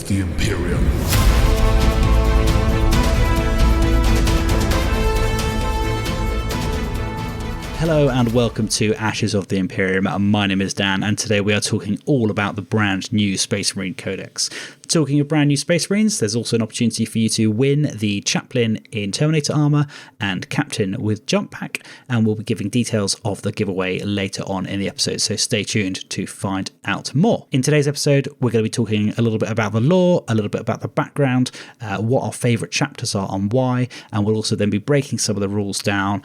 the Imperium. Hello and welcome to Ashes of the Imperium. My name is Dan, and today we are talking all about the brand new Space Marine Codex. Talking of brand new Space Marines, there's also an opportunity for you to win the Chaplain in Terminator armor and Captain with Jump Pack, and we'll be giving details of the giveaway later on in the episode, so stay tuned to find out more. In today's episode, we're going to be talking a little bit about the lore, a little bit about the background, what our favourite chapters are and why, and we'll also then be breaking some of the rules down,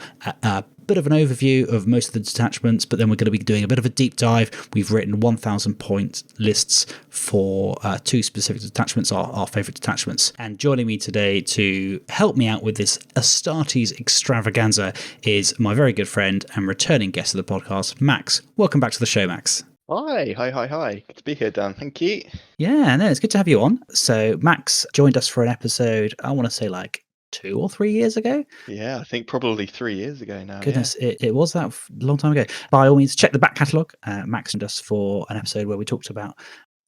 bit of an overview of most of the detachments, but then we're going to be doing a bit of a deep dive. We've written 1,000 point lists for two specific detachments, our favourite detachments. And joining me today to help me out with this Astartes extravaganza is my very good friend and returning guest of the podcast, Max. Welcome back to the show, Max. Hi. Good to be here, Dan. Thank you. Yeah, no, it's good to have you on. So Max joined us for an episode, I want to say like 2 or 3 years ago. Yeah, I think probably 3 years ago now. Goodness, yeah. It was that long time ago. By all means, check the back catalogue. Max joined us for an episode where we talked about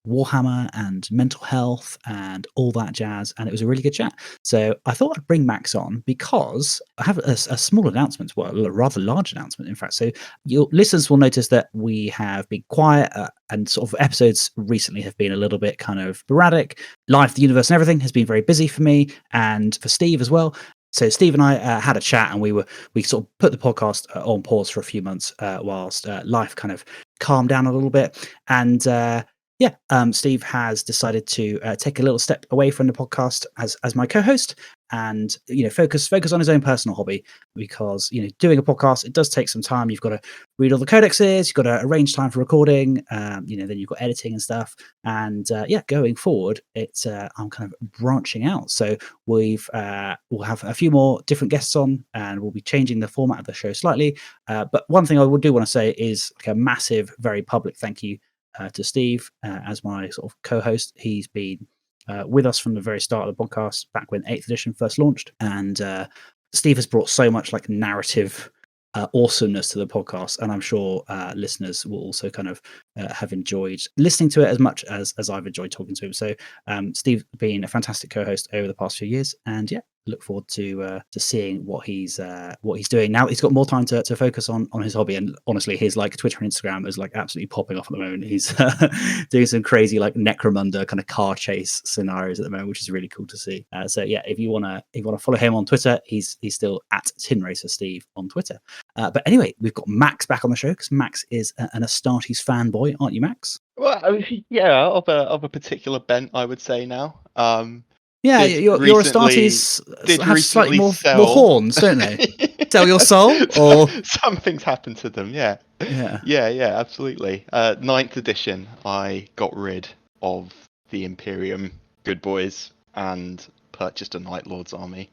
Warhammer and mental health and all that jazz, and it was a really good chat. So I thought I'd bring Max on because I have a small announcement, well, a rather large announcement, in fact. So your listeners will notice that we have been quiet and sort of episodes recently have been a little bit kind of sporadic. Life, the universe and everything has been very busy for me and for Steve as well. So Steve and I had a chat, and we sort of put the podcast on pause for a few months whilst life kind of calmed down a little bit. And Steve has decided to take a little step away from the podcast as my co-host, and focus on his own personal hobby, because doing a podcast, it does take some time. You've got to read all the codexes, you've got to arrange time for recording, then you've got editing and stuff. And going forward, it's I'm kind of branching out. So we'll have a few more different guests on, and we'll be changing the format of the show slightly. But one thing I do want to say is like a massive, very public thank you to Steve as my sort of co-host. He's been with us from the very start of the podcast, back when 8th edition first launched, and Steve has brought so much like narrative awesomeness to the podcast, and I'm sure listeners will also kind of have enjoyed listening to it as much as I've enjoyed talking to him. So Steve being a fantastic co-host over the past few years, and look forward to seeing what he's doing now. He's got more time to focus on his hobby, and honestly, his like Twitter and Instagram is like absolutely popping off at the moment. He's doing some crazy like Necromunda kind of car chase scenarios at the moment, which is really cool to see. If you wanna follow him on Twitter, he's still at TinRacerSteve on Twitter. But anyway, we've got Max back on the show because Max is an Astartes fanboy, aren't you, Max? Well, of a particular bent, I would say now. Yeah, your Astartes have slightly more horns, don't they? Sell your soul, or something's happened to them. Yeah, absolutely. 9th edition, I got rid of the Imperium good boys and purchased a Night Lord's army.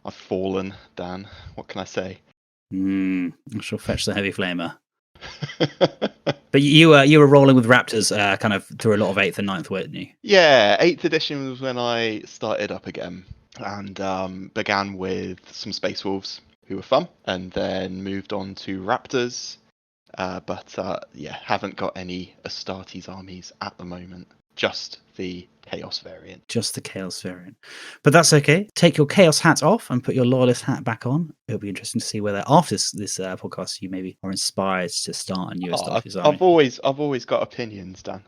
I've fallen, Dan. What can I say? I shall fetch the heavy flamer. But you were rolling with Raptors kind of through a lot of 8th and 9th, weren't you? Yeah, 8th edition was when I started up again, and began with some Space Wolves, who were fun, and then moved on to Raptors, but haven't got any Astartes armies at the moment, just the Chaos variant. Just the Chaos variant. But that's okay. Take your Chaos hat off and put your Loyalist hat back on. It'll be interesting to see whether after this podcast you maybe are inspired to start a new Astartes army. I've always got opinions, Dan.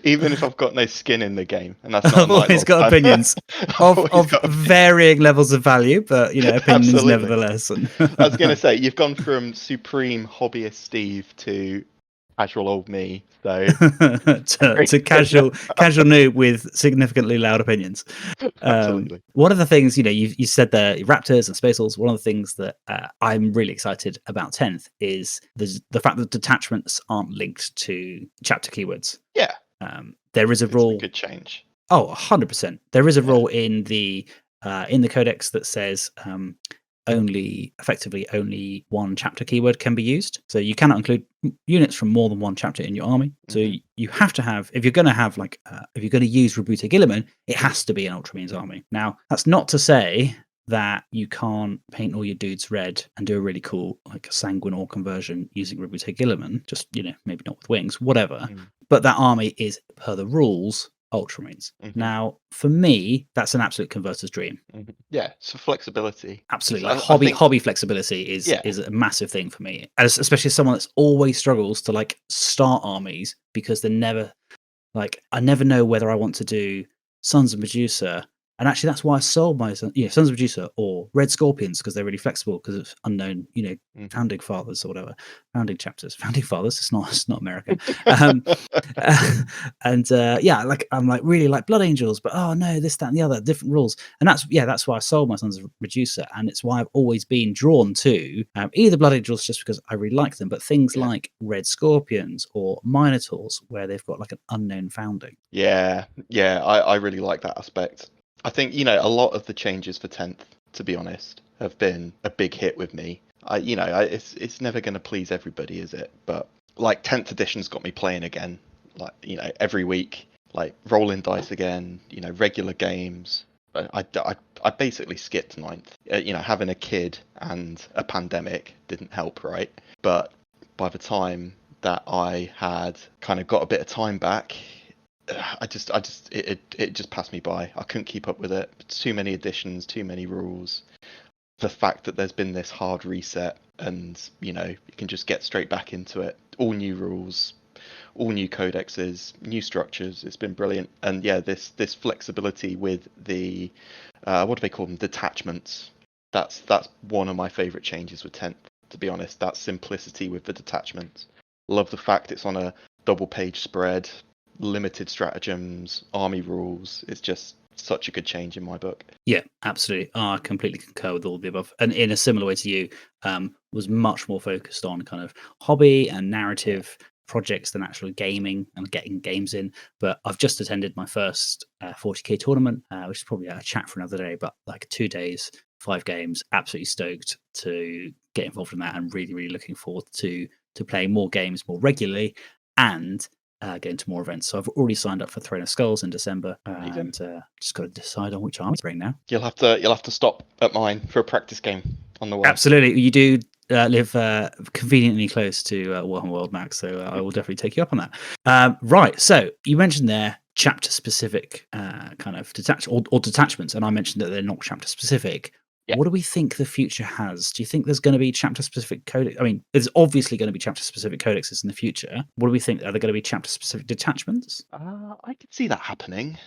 even if I've got no skin in the game, and that's not I've always got opinions of varying levels of value, but opinions Absolutely. Nevertheless. I was going to say, you've gone from supreme hobbyist Steve to casual old me, so to casual noob with significantly loud opinions. Absolutely. One of the things you said the Raptors and Space Wolves. One of the things that I'm really excited about 10th is the fact that detachments aren't linked to chapter keywords. Yeah, there is a rule. A good change. Oh, 100%. There is a rule in the codex that says only one chapter keyword can be used. So you cannot include units from more than one chapter in your army. So you have to have, if you're going to have if you're going to use Rebuta Guilliman, it has to be an Ultramarines army. Now, that's not to say that you can't paint all your dudes red and do a really cool like sanguine or conversion using Ribute Gilliman, just maybe not with wings, whatever. But that army is per the rules Ultramarines. Now, for me, that's an absolute converter's dream. Yeah, so flexibility. Absolutely, like hobby flexibility is a massive thing for me, especially as someone that's always struggles to like start armies because they're never like I never know whether I want to do Sons of Medusa. And actually, that's why I sold my Sons of Medusa or Red Scorpions because they're really flexible because of unknown, founding fathers or whatever, founding chapters, founding fathers. It's not America. Like I'm like really like Blood Angels, but oh no, this, that, and the other, different rules. And that's why I sold my Sons of Medusa, and it's why I've always been drawn to either Blood Angels just because I really like them, but things like Red Scorpions or Minotaurs where they've got like an unknown founding. Yeah, I really like that aspect. I think, a lot of the changes for 10th, to be honest, have been a big hit with me. It's never going to please everybody, is it? But like 10th edition's got me playing again, like, every week, like rolling dice again, regular games. I basically skipped 9th. Having a kid and a pandemic didn't help, right? But by the time that I had kind of got a bit of time back, it just passed me by. I couldn't keep up with it. Too many additions, too many rules. The fact that there's been this hard reset and, you can just get straight back into it. All new rules, all new codexes, new structures. It's been brilliant. And this flexibility with the, what do they call them? Detachments. That's one of my favorite changes with 10th, to be honest. That simplicity with the detachments. Love the fact it's on a double page spread. Limited stratagems, army rules. It's just such a good change in my book. Yeah, absolutely. I completely concur with all the above. And in a similar way to you, was much more focused on kind of hobby and narrative projects than actually gaming and getting games in. But I've just attended my first 40k tournament, which is probably a chat for another day, but like 2 days, 5 games, absolutely stoked to get involved in that and really, really looking forward to playing more games more regularly and getting to more events. So I've already signed up for Throne of Skulls in December, and just got to decide on which army to bring now. You'll have to stop at mine for a practice game on the way. Absolutely, you do live conveniently close to Warhammer World, Max. So I will definitely take you up on that. Right. So you mentioned there chapter specific kind of detachments, and I mentioned that they're not chapter specific. Yeah. What do we think the future has? Do you think there's going to be chapter-specific codex? I mean, there's obviously going to be chapter-specific codexes in the future. What do we think? Are there going to be chapter-specific detachments? I could see that happening.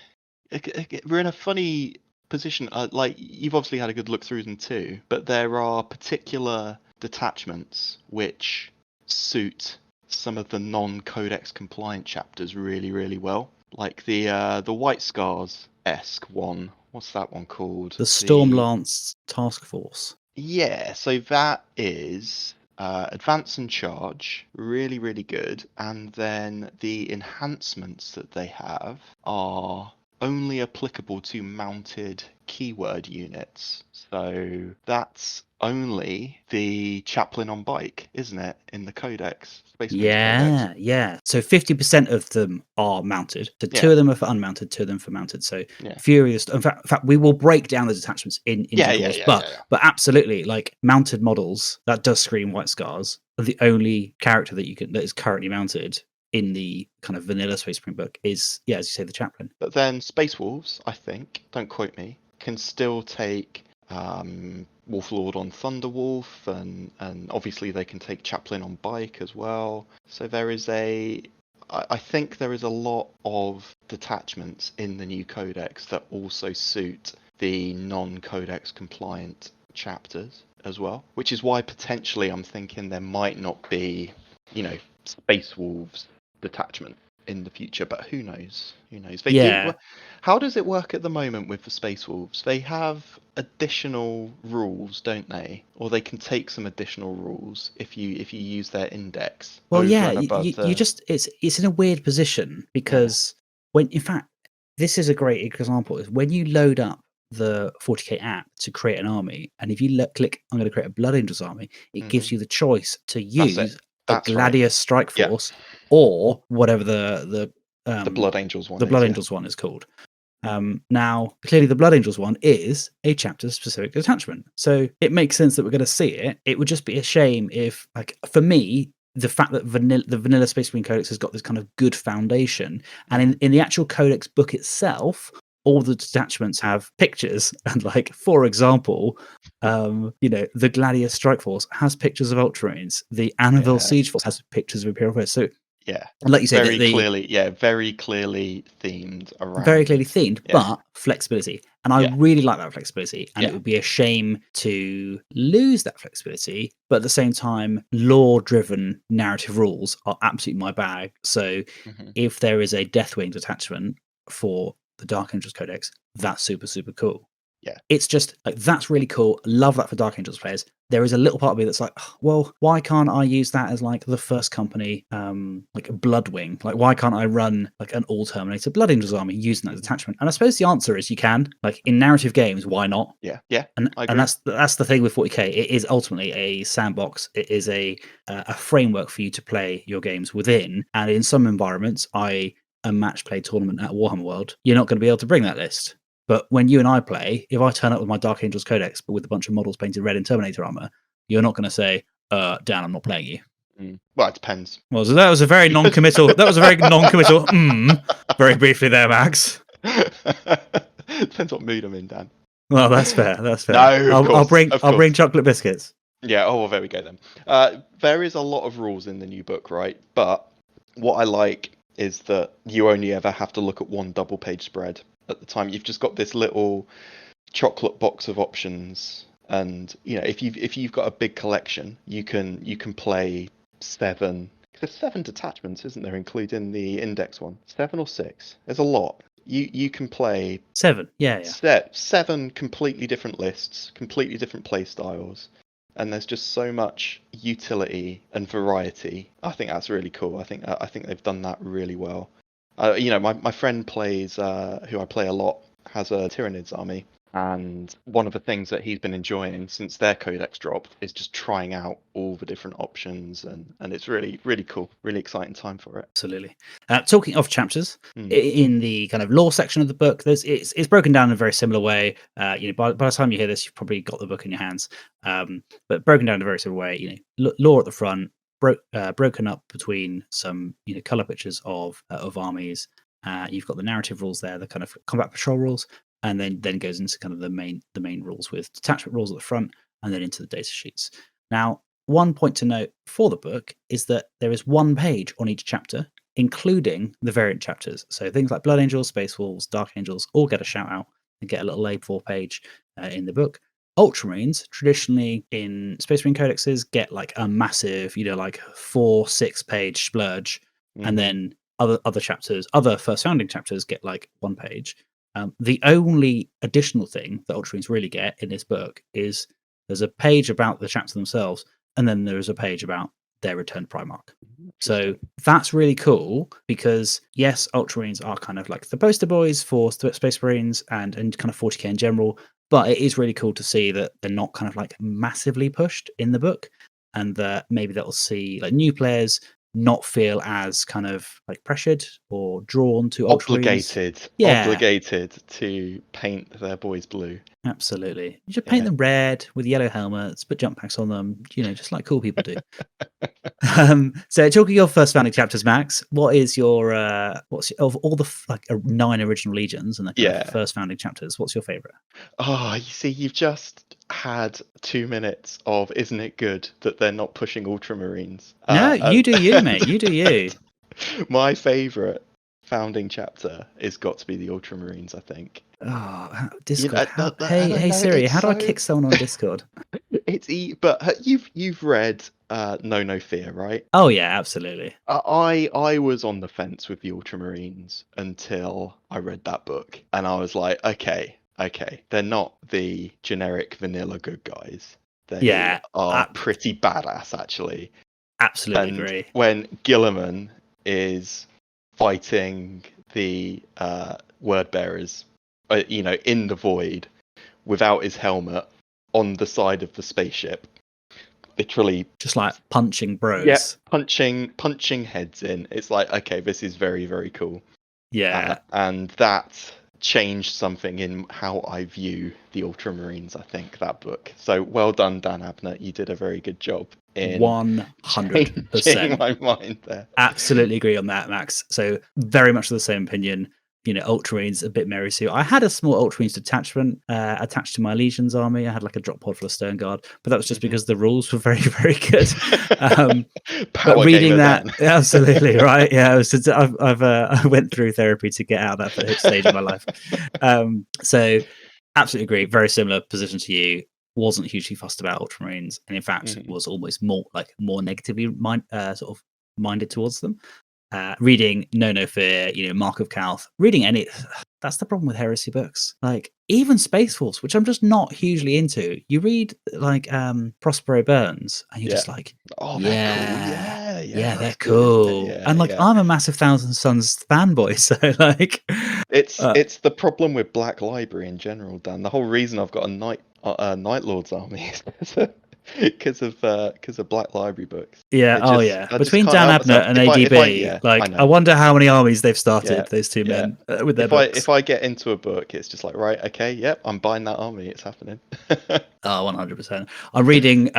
We're in a funny position. Like, you've obviously had a good look through them too, but there are particular detachments which suit some of the non-codex compliant chapters really, really well. Like the White Scars-esque one. What's that one called? The Stormlance Task Force. Yeah, so that is Advance and Charge, really, really good. And then the enhancements that they have are only applicable to mounted keyword units. So that's only the Chaplain on Bike, isn't it, in the Codex? Codex. Yeah. So 50% of them are mounted. So 2 of them are for unmounted, 2 of them for mounted. So Furious. In fact, we will break down the detachments in due course. But absolutely, like mounted models that does scream White Scars are the only character that is currently mounted in the kind of vanilla Space Marine book is, as you say, the Chaplain. But then Space Wolves, I think, don't quote me, can still take Wolflord on Thunderwolf, and obviously they can take Chaplain on Bike as well. So there is I think there is a lot of detachments in the new codex that also suit the non-codex compliant chapters as well, which is why potentially I'm thinking there might not be, Space Wolves detachment in the future, but who knows? How does it work at the moment with the Space Wolves? They have additional rules, don't they? Or they can take some additional rules if you use their index. Well, you just it's in a weird position because when, in fact, this is a great example. Is when you load up the 40k app to create an army, and if you click, I'm going to create a Blood Angels army, it gives you the choice to use a Gladius Strike Force or whatever the Blood Angels one. The Blood Angels one is called. Now, clearly, the Blood Angels one is a chapter-specific detachment, so it makes sense that we're going to see it. It would just be a shame if, like, for me, the fact that the vanilla Space Marine Codex has got this kind of good foundation, and in the actual Codex book itself, all the detachments have pictures, and like, for example, the Gladius Strike Force has pictures of Ultramarines, the Annabelle Siege Force has pictures of Imperial Force. So, Yeah, like you say, very clearly themed around. Very clearly themed, Yeah. but flexibility. And I Yeah. really like that flexibility. And Yeah. it would be a shame to lose that flexibility. But at the same time, lore driven narrative rules are absolutely my bag. So Mhm. if there is a Deathwing detachment for the Dark Angels Codex, that's super, super cool. Yeah. It's just like, that's really cool. Love that for Dark Angels players. There is a little part of me that's like, well, why can't I use that as like the first company, like a Bloodwing? Like, why can't I run like an all Terminator Blood Angels army using that detachment? And I suppose the answer is you can. Like, in narrative games, why not? Yeah. And that's the thing with 40k. It is ultimately a sandbox. It is a framework for you to play your games within. And in some environments, a match play tournament at Warhammer World, you're not going to be able to bring that list. But when you and I play, if I turn up with my Dark Angels Codex, but with a bunch of models painted red in Terminator armor, you're not going to say, Dan, I'm not playing you. Well, it depends. Well, so that was a very non-committal. Very briefly there, Max. Depends what mood I'm in, Dan. Well, that's fair. That's fair. No, I'll bring chocolate biscuits. Yeah. Oh, well, there we go then. There is a lot of rules in the new book, right? But what I like is that you only ever have to look at one double-page spread at the time. You've just got this little chocolate box of options, and if you've got a big collection, you can play 7. There's 7 detachments, isn't there, including the index one? 7 or 6? There's a lot. You can play 7. Yeah. 7 completely different lists, completely different play styles, and there's just so much utility and variety. I think that's really cool. I think they've done that really well. My friend plays, who I play a lot, has a Tyranids army, and one of the things that he's been enjoying since their codex drop is just trying out all the different options, and it's really, really cool, really exciting time for it. Absolutely. Talking of chapters, in the kind of lore section of the book, it's broken down in a very similar way. By the time you hear this, you've probably got the book in your hands, but broken down in a very similar way. Lore at the front, broken up between some color pictures of armies. You've got the narrative rules there, the kind of combat patrol rules, and then goes into kind of the main rules with detachment rules at the front, and then into the data sheets. Now, one point to note for the book is that there is one page on each chapter, including the variant chapters. So things like Blood Angels, Space Wolves, Dark Angels all get a shout out and get a little A4 page in the book. Ultramarines, traditionally in Space Marine codexes, get like a massive, like 4-6 page splurge, and then other chapters, other first founding chapters, get like 1 page. The only additional thing that Ultramarines really get in this book is there's a page about the chapter themselves, and then there's a page about their return Primarch. So that's really cool because, yes, Ultramarines are kind of like the poster boys for Space Marines and kind of 40k in general, but it is really cool to see that they're not kind of like massively pushed in the book, and that maybe that'll see like new players not feel as kind of like pressured or drawn to obligated to paint their boys blue. Absolutely. You should paint them red with yellow helmets, put jump packs on them, just like cool people do. So talking your first founding chapters, Max, what is your of all the 9 original legions and the first founding chapters, what's your favorite? Oh, you see, you've just had 2 minutes of isn't it good that they're not pushing Ultramarines? No, you do you, mate. You do you. My favorite founding chapter is got to be the Ultramarines, I think. Oh, Discord. Hey Siri, how do I kick someone on Discord? But you've read Know No Fear, right? Oh yeah, absolutely. I was on the fence with the Ultramarines until I read that book, and I was like, okay, they're not the generic vanilla good guys. They are pretty badass, actually. Absolutely agree. When Gilliman is fighting the word bearers, in the void, without his helmet, on the side of the spaceship, literally just like punching bros. Yeah, punching heads in. It's like, okay, this is very, very cool. Yeah. And that changed something in how I view the Ultramarines, I think, that book. So well done, Dan Abner. You did a very good job in 100%. changing my mind there. Absolutely agree on that, Max. So very much the same opinion. Ultramarines a bit Mary Sue. I had a small Ultramarines detachment attached to my Legion's army. I had like a drop pod for the Stern Guard, but that was just because the rules were very, very good. But reading that, absolutely right. Yeah, I went through therapy to get out of that stage of my life. So absolutely agree. Very similar position to you. Wasn't hugely fussed about Ultramarines, and in fact was almost more negatively sort of minded towards them. Reading No Fear, Mark of Calth, reading any. That's the problem with heresy books. Like even Space Force, which I'm just not hugely into. You read like Prospero Burns, and you're just like, oh, yeah, they're cool. Yeah, they're cool. cool. And like I'm a massive Thousand Sons fanboy, so like it's the problem with Black Library in general, Dan. The whole reason I've got a Night Lord's army is because of Black Library books. Yeah. Between Dan Abner and ADB, I wonder how many armies they've started. Those two men with their books. If I get into a book, it's just like, right, okay, yep, I'm buying that army. It's happening. 100%. I'm reading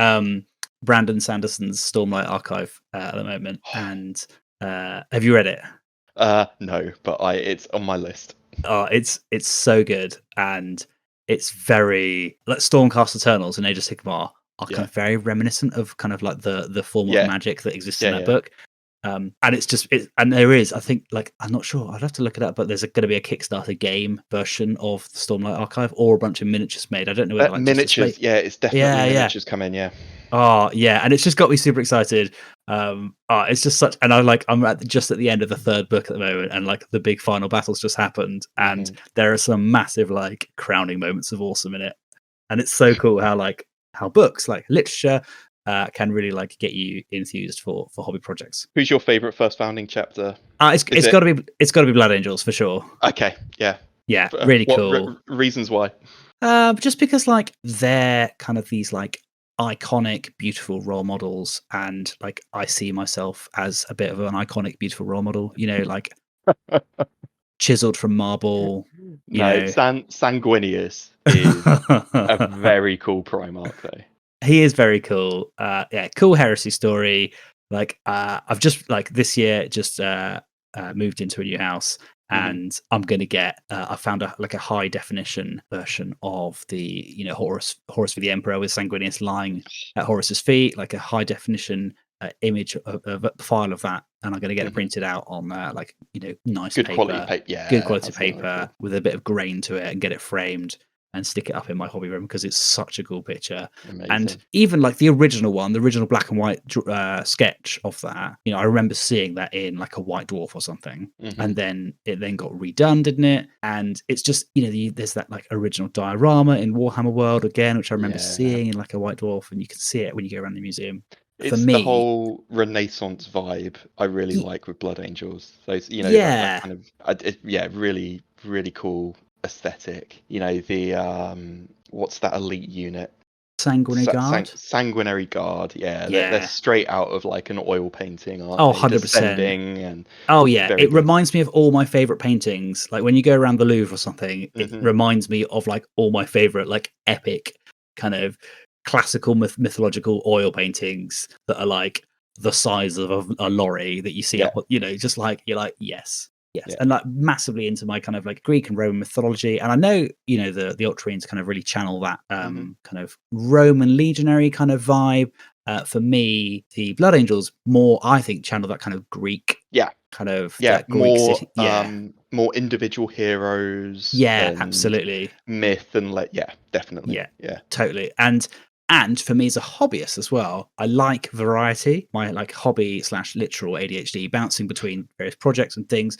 Brandon Sanderson's Stormlight Archive at the moment, and have you read it? No, but it's on my list. It's so good, and it's very like Stormcast Eternals and Age of Sigmar are kind of very reminiscent of kind of like the form of magic that exists in that book. And it's just and there is, I think, like, I'm not sure, I'd have to look it up, but there's going to be a Kickstarter game version of the Stormlight Archive or a bunch of miniatures made. I don't know whether like miniatures. It's definitely miniatures coming. Oh yeah, and it's just got me super excited. It's just such, and I'm just at the end of the third book at the moment, and like the big final battle's just happened, and there are some massive like crowning moments of awesome in it, and it's so cool how books like literature can really like get you enthused for hobby projects. Who's your favorite first founding chapter? It's got to be Blood Angels for sure. Okay, yeah, really cool. Reasons why? Just because like they're kind of these like iconic, beautiful role models, and like I see myself as a bit of an iconic, beautiful role model. Like chiseled from marble. Sanguinius is a very cool Primarch, though. He is very cool. Cool heresy story. Like I've just like this year just moved into a new house. And I'm going to get. I found a high definition version of the Horus for the Emperor with Sanguinius lying at Horus's feet, like a high definition image of a file of that, and I'm going to get it printed out on nice good paper, quality paper, good quality paper with a bit of grain to it, and get it framed and stick it up in my hobby room because it's such a cool picture. Amazing. And even like the original black and white sketch of that, I remember seeing that in like a White Dwarf or something, and then it got redone, didn't it? And it's just there's that like original diorama in Warhammer World again, which I remember seeing in like a White Dwarf, and you can see it when you go around the museum. It's the whole Renaissance vibe I really like with Blood Angels. So it's, that kind of really, really cool aesthetic. The what's that elite unit? Sanguinary Guard. Sanguinary Guard. They're straight out of like an oil painting. 100%. And it reminds me of all my favorite paintings. Like when you go around the Louvre or something, it reminds me of like all my favorite like epic kind of classical mythological oil paintings that are like the size of a lorry that you see up, just like you're like yes, and like massively into my kind of like Greek and Roman mythology. And I know the Ultramarines kind of really channel that kind of Roman legionary kind of vibe. For me, the Blood Angels more, I think, channel that kind of Greek kind of that Greek city. More individual heroes, absolutely, myth and definitely, totally. And for me as a hobbyist as well, I like variety. My like hobby / literal ADHD, bouncing between various projects and things.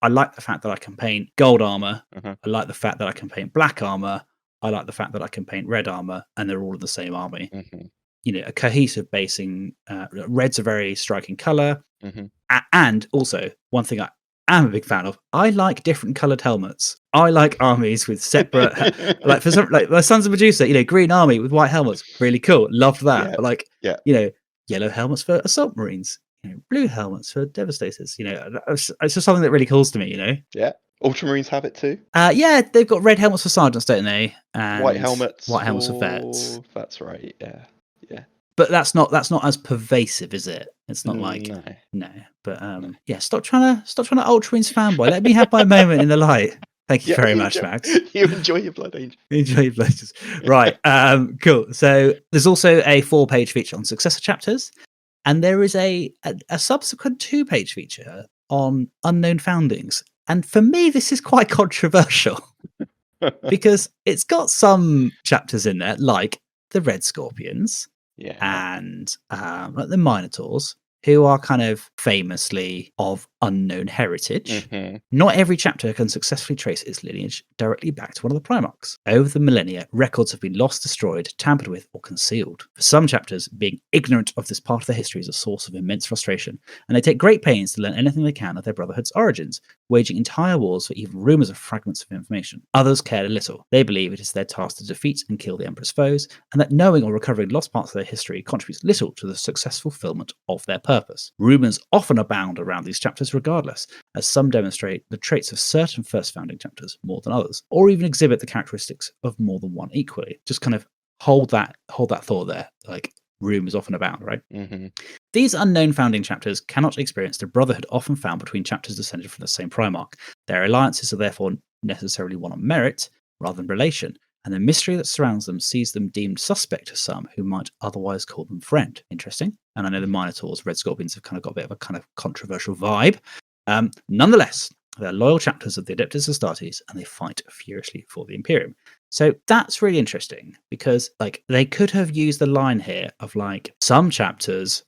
I like the fact that I can paint gold armor. I like the fact that I can paint black armor. I like the fact that I can paint red armor, and they're all in the same army. A cohesive basing. Red's a very striking color, and also one thing I am a big fan of. I like different colored helmets. I like armies with separate, like for some, like Sons of Medusa, green army with white helmets, really cool. Loved that. But like, yellow helmets for assault marines, blue helmets for devastators. It's just something that really calls to me. Ultramarines have it too. Yeah, they've got red helmets for sergeants, don't they? White And helmets white helmets for vets. for that's right. Yeah, yeah. But that's not as pervasive, is it? It's not like No, no. But no. yeah, stop trying to Ultramarines fanboy. Let me have my moment in the light. Thank you Yeah, very you much, enjoy, Max. you enjoy your Blood Angel. Enjoy your pleasures. Right. Cool. So there's also a 4-page feature on successor chapters, and there is a subsequent 2-page feature on unknown foundings. And for me, this is quite controversial because it's got some chapters in there, like the Red Scorpions Yeah. and like the Minotaurs, who are kind of famously of unknown heritage. Mhm. Not every chapter can successfully trace its lineage directly back to one of the Primarchs. Over the millennia, records have been lost, destroyed, tampered with, or concealed. For some chapters, being ignorant of this part of their history is a source of immense frustration, and they take great pains to learn anything they can of their Brotherhood's origins, waging entire wars for even rumours of fragments of information. Others care little. They believe it is their task to defeat and kill the Emperor's foes, and that knowing or recovering lost parts of their history contributes little to the successful fulfillment of their purpose. Rumours often abound around these chapters regardless, as some demonstrate the traits of certain first founding chapters more than others, or even exhibit the characteristics of more than one equally. Just kind of hold that thought there. Like, rumours often abound, right? Mhm. These unknown founding chapters cannot experience the brotherhood often found between chapters descended from the same Primarch. Their alliances are therefore necessarily one on merit rather than relation, and the mystery that surrounds them sees them deemed suspect to some who might otherwise call them friend. Interesting. And I know the Minotaurs, Red Scorpions, have kind of got a bit of a kind of controversial vibe. Nonetheless, they're loyal chapters of the Adeptus Astartes, and they fight furiously for the Imperium. So that's really interesting because, like, they could have used the line here of like some chapters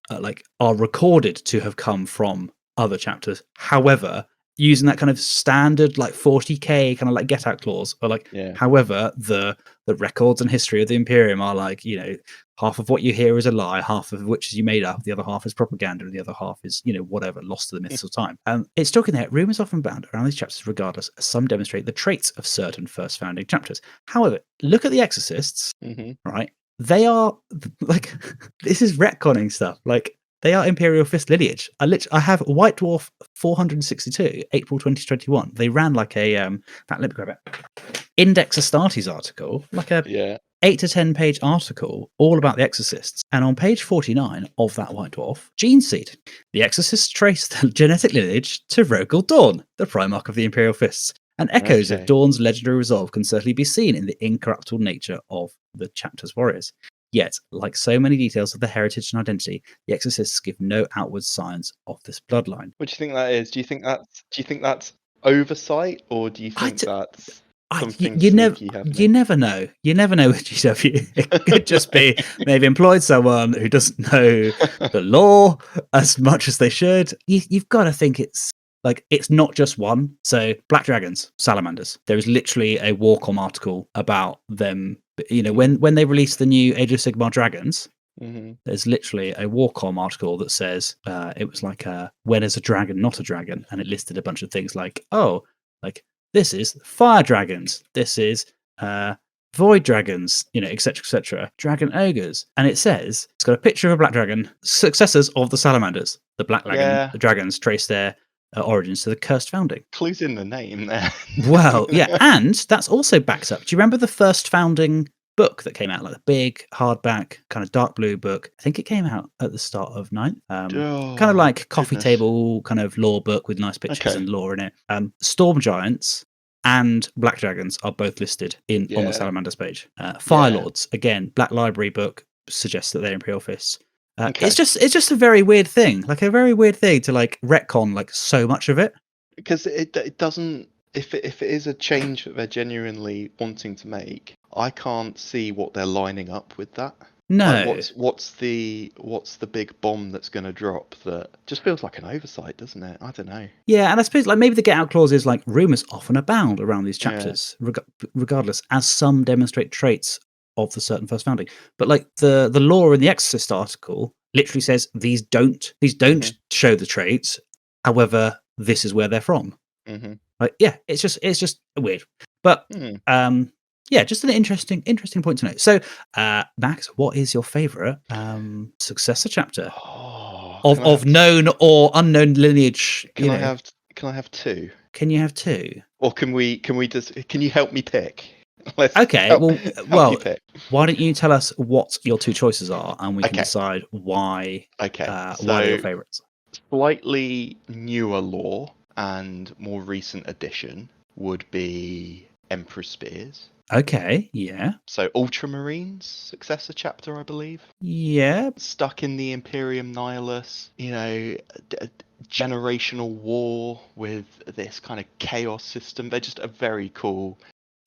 are recorded to have come from other chapters. However, using that kind of standard like 40k kind of like get out clause, or like, Yeah. however, the records and history of the Imperium are like, half of what you hear is a lie, half of which is you made up, the other half is propaganda, and the other half is, whatever, lost to the myths of time. It's talking there, rumours often bound around these chapters regardless, as some demonstrate the traits of certain first founding chapters. However, look at the Exorcists, right? They are like, this is retconning stuff. Like, they are Imperial Fist lineage. I have White Dwarf 462, April 2021. They ran like a let me grab it. Index Astartes article, like a 8 to 10 page article all about the Exorcists. And on page 49 of that White Dwarf, Gene Seed. The Exorcists trace the genetic lineage to Rogel Dawn, the Primarch of the Imperial Fists. And echoes of Dawn's legendary resolve can certainly be seen in the incorruptible nature of the chapter's warriors. Yet, like so many details of their heritage and identity, the Exorcists give no outward signs of this bloodline. What do you think that is? Do you think that's oversight, or do you think that's something sneaky happening? You never know. You never know with GW. It could just be they've employed someone who doesn't know the law as much as they should. You've got to think it's not just one. So Black Dragons, Salamanders. There is literally a Warcom article about them. When they released the new Age of Sigmar Dragons, there's literally a Warcom article that says it was like when is a dragon not a dragon, and it listed a bunch of things like this is fire dragons, this is void dragons, etc., etc., dragon ogres, and it's got a picture of a black dragon, successors of the salamanders. The black dragon, the dragons trace their origins to the cursed founding. Clues in the name there. Well, yeah, and that's also backed up. Do you remember the first founding book that came out, like the big hardback kind of dark blue book? I think it came out at the start of 9th. Kind of like coffee table kind of lore book with nice pictures and lore in it. Storm Giants and Black Dragons are both listed on the Salamanders page. Fire Lords, again, Black Library book suggests that they're Imperial Fists. It's just a very weird thing, like a very weird thing to like retcon like so much of it, because it doesn't. If it is a change that they're genuinely wanting to make, I can't see what they're lining up with that. No, like what's the big bomb that's going to drop? That just feels like an oversight, doesn't it? I don't know. Yeah, and I suppose like maybe the get out clause is like rumors often abound around these chapters, regardless, as some demonstrate traits of the certain first founding. But like the lore in the Exorcist article literally says these don't show the traits. However, this is where they're from. Like, yeah, it's just weird. But just an interesting point to note. So, Max, what is your favourite successor chapter of known or unknown lineage? Can I have two? Can you have two? Or can you help me pick? Let's Okay, help me well, pick. why don't you tell us what your two choices are, and we can Okay. decide why they're your So favourites. slightly newer lore and more recent addition would be Emperor Spears. Okay, yeah. So Ultramarines successor chapter, I believe. Yeah. Stuck in the Imperium Nihilus, generational war with this kind of chaos system. They're just a very cool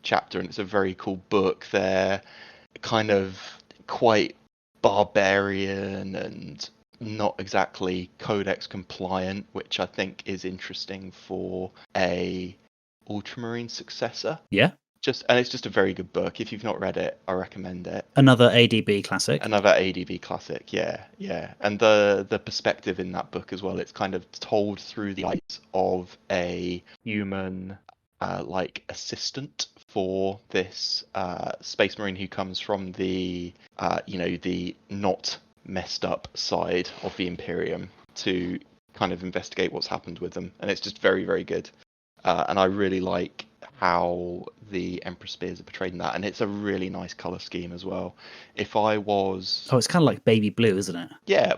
chapter, and it's a very cool book. They're kind of quite barbarian and not exactly codex compliant, which I think is interesting for a Ultramarine successor. Yeah. It's just a very good book. If you've not read it, I recommend it. Another ADB classic. Another ADB classic, yeah. And the perspective in that book as well, it's kind of told through the eyes of a human like assistant for this Space Marine who comes from the the not messed up side of the Imperium to kind of investigate what's happened with them, and it's just very, very good. And I really like how the Emperor Spears are portrayed in that, and it's a really nice color scheme as well. If I was, Oh, it's kind of like baby blue, isn't it? yeah,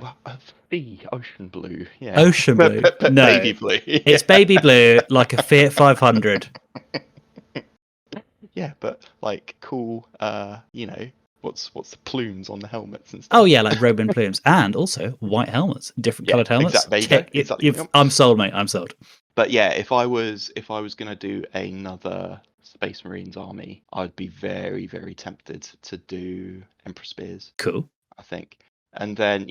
the ocean blue, yeah, Ocean blue. No, baby blue. it's baby blue, like a Fiat 500. Yeah, but like cool. What's the plumes on the helmets and stuff? Oh yeah, like Roman plumes, and also white helmets, different coloured helmets. Exactly. There you go. Exactly. I'm sold, mate. I'm sold. But yeah, if I was gonna do another Space Marines army, I'd be very, very tempted to do Emperor Spears. Cool. I think. And then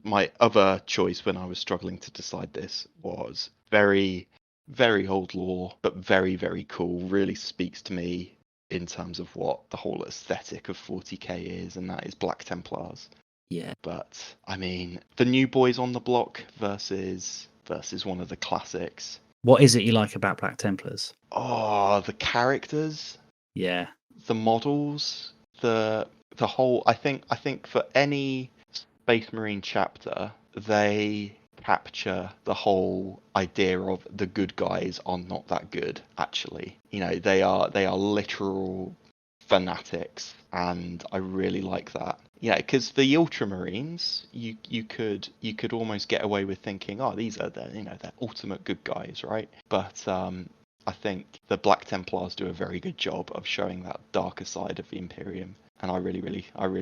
my other choice when I was struggling to decide this was very, very old lore, but very, very cool. Really speaks to me in terms of what the whole aesthetic of 40k is, and that is Black Templars. Yeah. But I mean, the new boys on the block versus one of the classics. What is it you like about Black Templars? Oh, the characters. Yeah. The models. The whole. I think for any Space Marine chapter, they capture the whole idea of the good guys are not that good. Actually, they are literal fanatics, and I really like that. Yeah, because the Ultramarines, you could almost get away with thinking, oh, these are they're ultimate good guys, right? But I think the Black Templars do a very good job of showing that darker side of the Imperium, and I really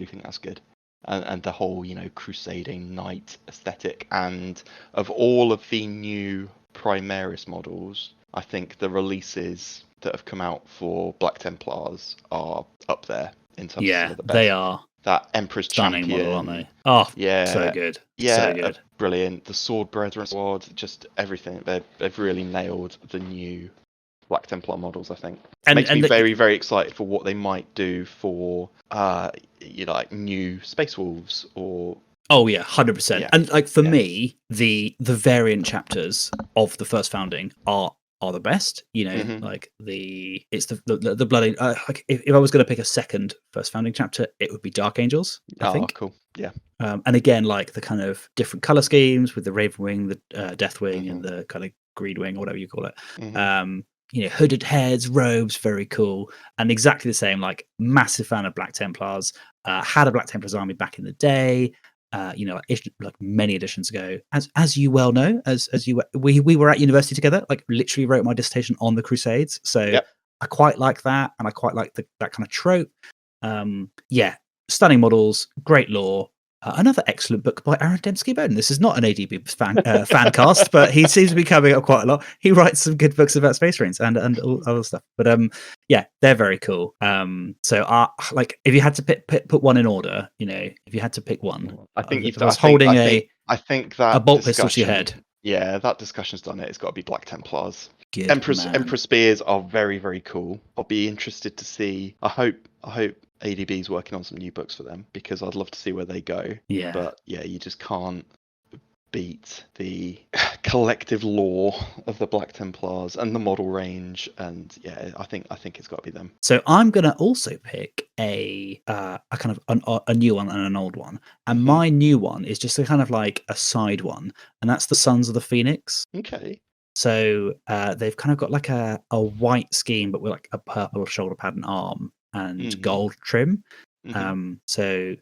think that's good. And the whole crusading knight aesthetic, and of all of the new Primaris models, I think the releases that have come out for Black Templars are up there in terms of some of the best. They are. That Emperor's Stunning Champion, model, aren't they? Oh, yeah, so good. Yeah, so good. Brilliant. The Sword Brethren Squad, just everything. They've really nailed the new Black Templar models, I think. Makes me very, very excited for what they might do for like new Space Wolves or. Oh yeah, 100%. Yeah. And like for me, the variant chapters of the first founding are the best. Like it's the bloody. Like if I was going to pick a second first founding chapter, it would be Dark Angels. I think. Cool. Yeah. And again, like the kind of different color schemes with the Ravenwing, the Deathwing, and the kind of Greedwing, or whatever you call it. Hooded heads, robes, very cool, and exactly the same. Like massive fan of Black Templars. Had a Black Templars army back in the day. Like many editions ago, as you well know, we were at university together. Like literally wrote my dissertation on the Crusades. So I quite like that, and I quite like that kind of trope. Stunning models, great lore. Another excellent book by Aaron Dembski-Bowden. This is not an ADB fan cast, but he seems to be coming up quite a lot. He writes some good books about Space Marines and all other stuff. But they're very cool. So like if you had to put one in order, if you had to pick one, I think I think that a bolt pistol to your head. Yeah, that discussion's done it. It's got to be Black Templars. Good, Emperor Spears are very, very cool. I'll be interested to see. I hope ADB's working on some new books for them, because I'd love to see where they go. Yeah. But yeah, you just can't beat the collective lore of the Black Templars and the model range. And yeah, I think it's got to be them. So I'm gonna also pick a kind of a new one and an old one. And my new one is just a kind of like a side one, and that's the Sons of the Phoenix. Okay. So they've kind of got like a white scheme, but with like a purple shoulder pad and arm and gold trim. So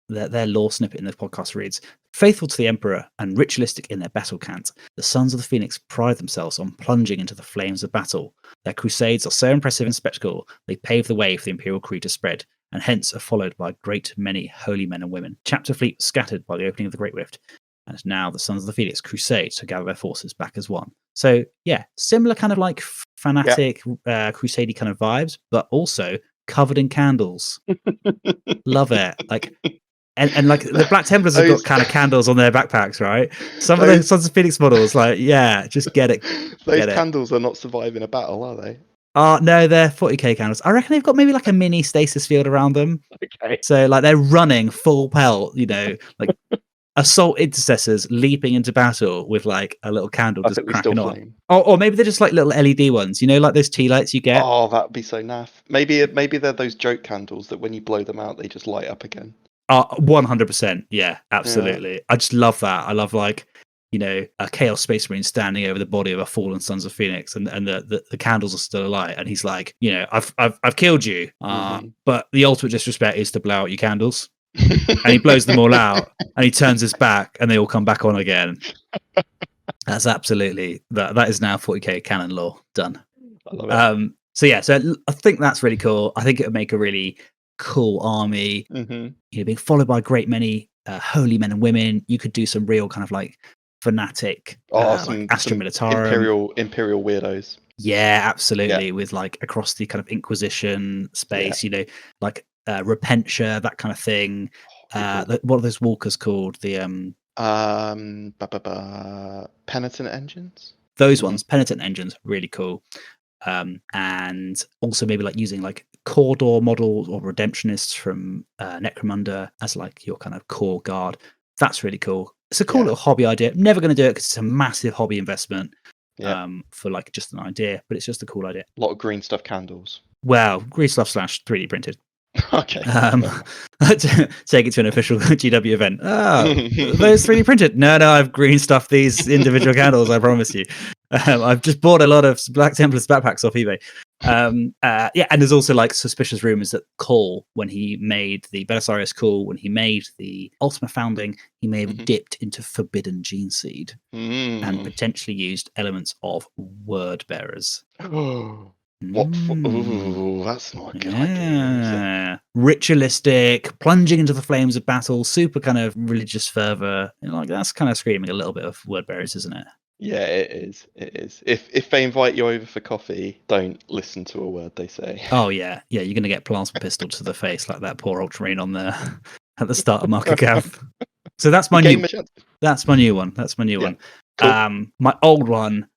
their lore snippet in the podcast reads: faithful to the Emperor and ritualistic in their battle cant, the Sons of the Phoenix pride themselves on plunging into the flames of battle. Their crusades are so impressive in spectacle, they pave the way for the Imperial creed to spread, and hence are followed by a great many holy men and women. Chapter fleet scattered by the opening of the Great Rift, and now the Sons of the Phoenix crusade to gather their forces back as one. So yeah, similar kind of like fanatic, crusade kind of vibes, but also covered in candles. Love it. Like, and like the Black Templars have got kind of candles on their backpacks, right? Some of the Sons of Phoenix models, like, yeah, just get it. Those candles are not surviving a battle, are they? No, they're 40k candles. I reckon they've got maybe like a mini stasis field around them. Okay. So like they're running full pelt, like assault intercessors leaping into battle with like a little candle just cracking on. Or maybe they're just like little LED ones, like those tea lights you get. Oh, that'd be so naff. Maybe they're those joke candles that when you blow them out, they just light up again. 100%. Yeah, absolutely. Yeah. I just love that. I love like, a Chaos Space Marine standing over the body of a fallen Sons of Phoenix, and the candles are still alight, and he's like, I've killed you, but the ultimate disrespect is to blow out your candles. And he blows them all out, and he turns his back, and they all come back on again. That's absolutely that is now 40k canon lore done. I love it. So I think that's really cool. I think it would make a really cool army. Being followed by a great many holy men and women. You could do some real kind of like fanatic, like Astra Militarum, imperial weirdos. Yeah, absolutely. Yeah. With like across the kind of Inquisition space, like Repentia, that kind of thing. What are those walkers called? The Penitent Engines. Those ones, Penitent Engines, really cool. And also maybe like using like core door models or redemptionists from Necromunda as like your kind of core guard. That's really cool. It's a cool little hobby idea. I'm never going to do it because it's a massive hobby investment for like just an idea, but it's just a cool idea. A lot of green stuff candles. Well, green stuff / 3D printed. Okay. Take it to an official GW event. Those 3D printed? No, I've green stuffed these individual candles. I promise you. I've just bought a lot of Black Templars backpacks off eBay. And there's also like suspicious rumors that Cole, when he made the Belisarius Call, when he made the Ultima Founding, he may have dipped into Forbidden Gene Seed and potentially used elements of Word Bearers. Ooh, that's not a good idea. Ritualistic, plunging into the flames of battle, super kind of religious fervor. Like that's kind of screaming a little bit of Word Bearers, isn't it? Yeah, it is. It is. If they invite you over for coffee, don't listen to a word they say. Oh yeah, you're gonna get plasma pistol to the face like that poor Ultramarine on the at the start of Marker Camp. So that's my new. That's my new one. That's my new one. Cool. My old one.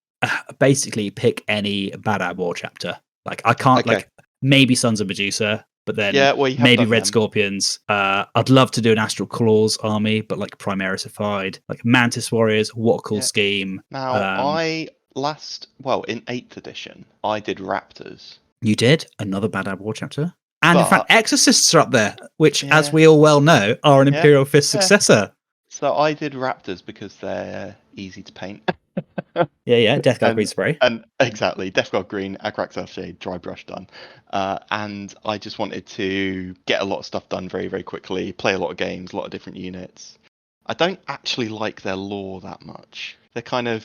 Basically pick any Bad War chapter. Like I can't like maybe Sons of Medusa, but then maybe Red Scorpions. I'd love to do an Astral Claws army, but like Primarisified, like Mantis Warriors. What a cool scheme! Now in 8th edition, I did Raptors. You did another Bad War chapter, and in fact, Exorcists are up there, which, as we all well know, are an Imperial Fist successor. So I did Raptors because they're easy to paint. Death Guard green spray. And exactly, Death Guard green, Agrax Shade, dry brush done. And I just wanted to get a lot of stuff done very, very quickly, play a lot of games, a lot of different units. I don't actually like their lore that much. They're kind of,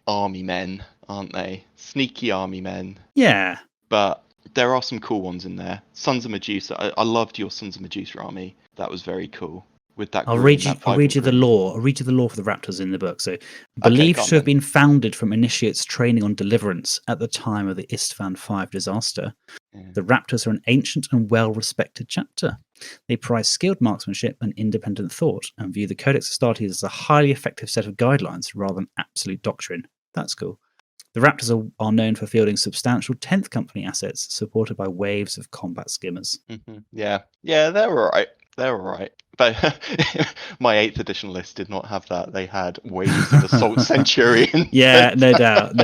army men, aren't they? Sneaky army men. Yeah. But there are some cool ones in there. Sons of Medusa. I loved your Sons of Medusa army. That was very cool. With that, I'll read you the lore. I'll read you the lore for the Raptors in the book. So, believed to have been founded from initiates training on Deliverance at the time of the Istvan V disaster, the Raptors are an ancient and well-respected chapter. They prize skilled marksmanship and independent thought, and view the Codex Astartes as a highly effective set of guidelines rather than absolute doctrine. That's cool. The Raptors are known for fielding substantial 10th Company assets, supported by waves of combat skimmers. Yeah, they're all right. They're all right. But my 8th edition list did not have that. They had waves of Assault Centurion. Yeah, no doubt.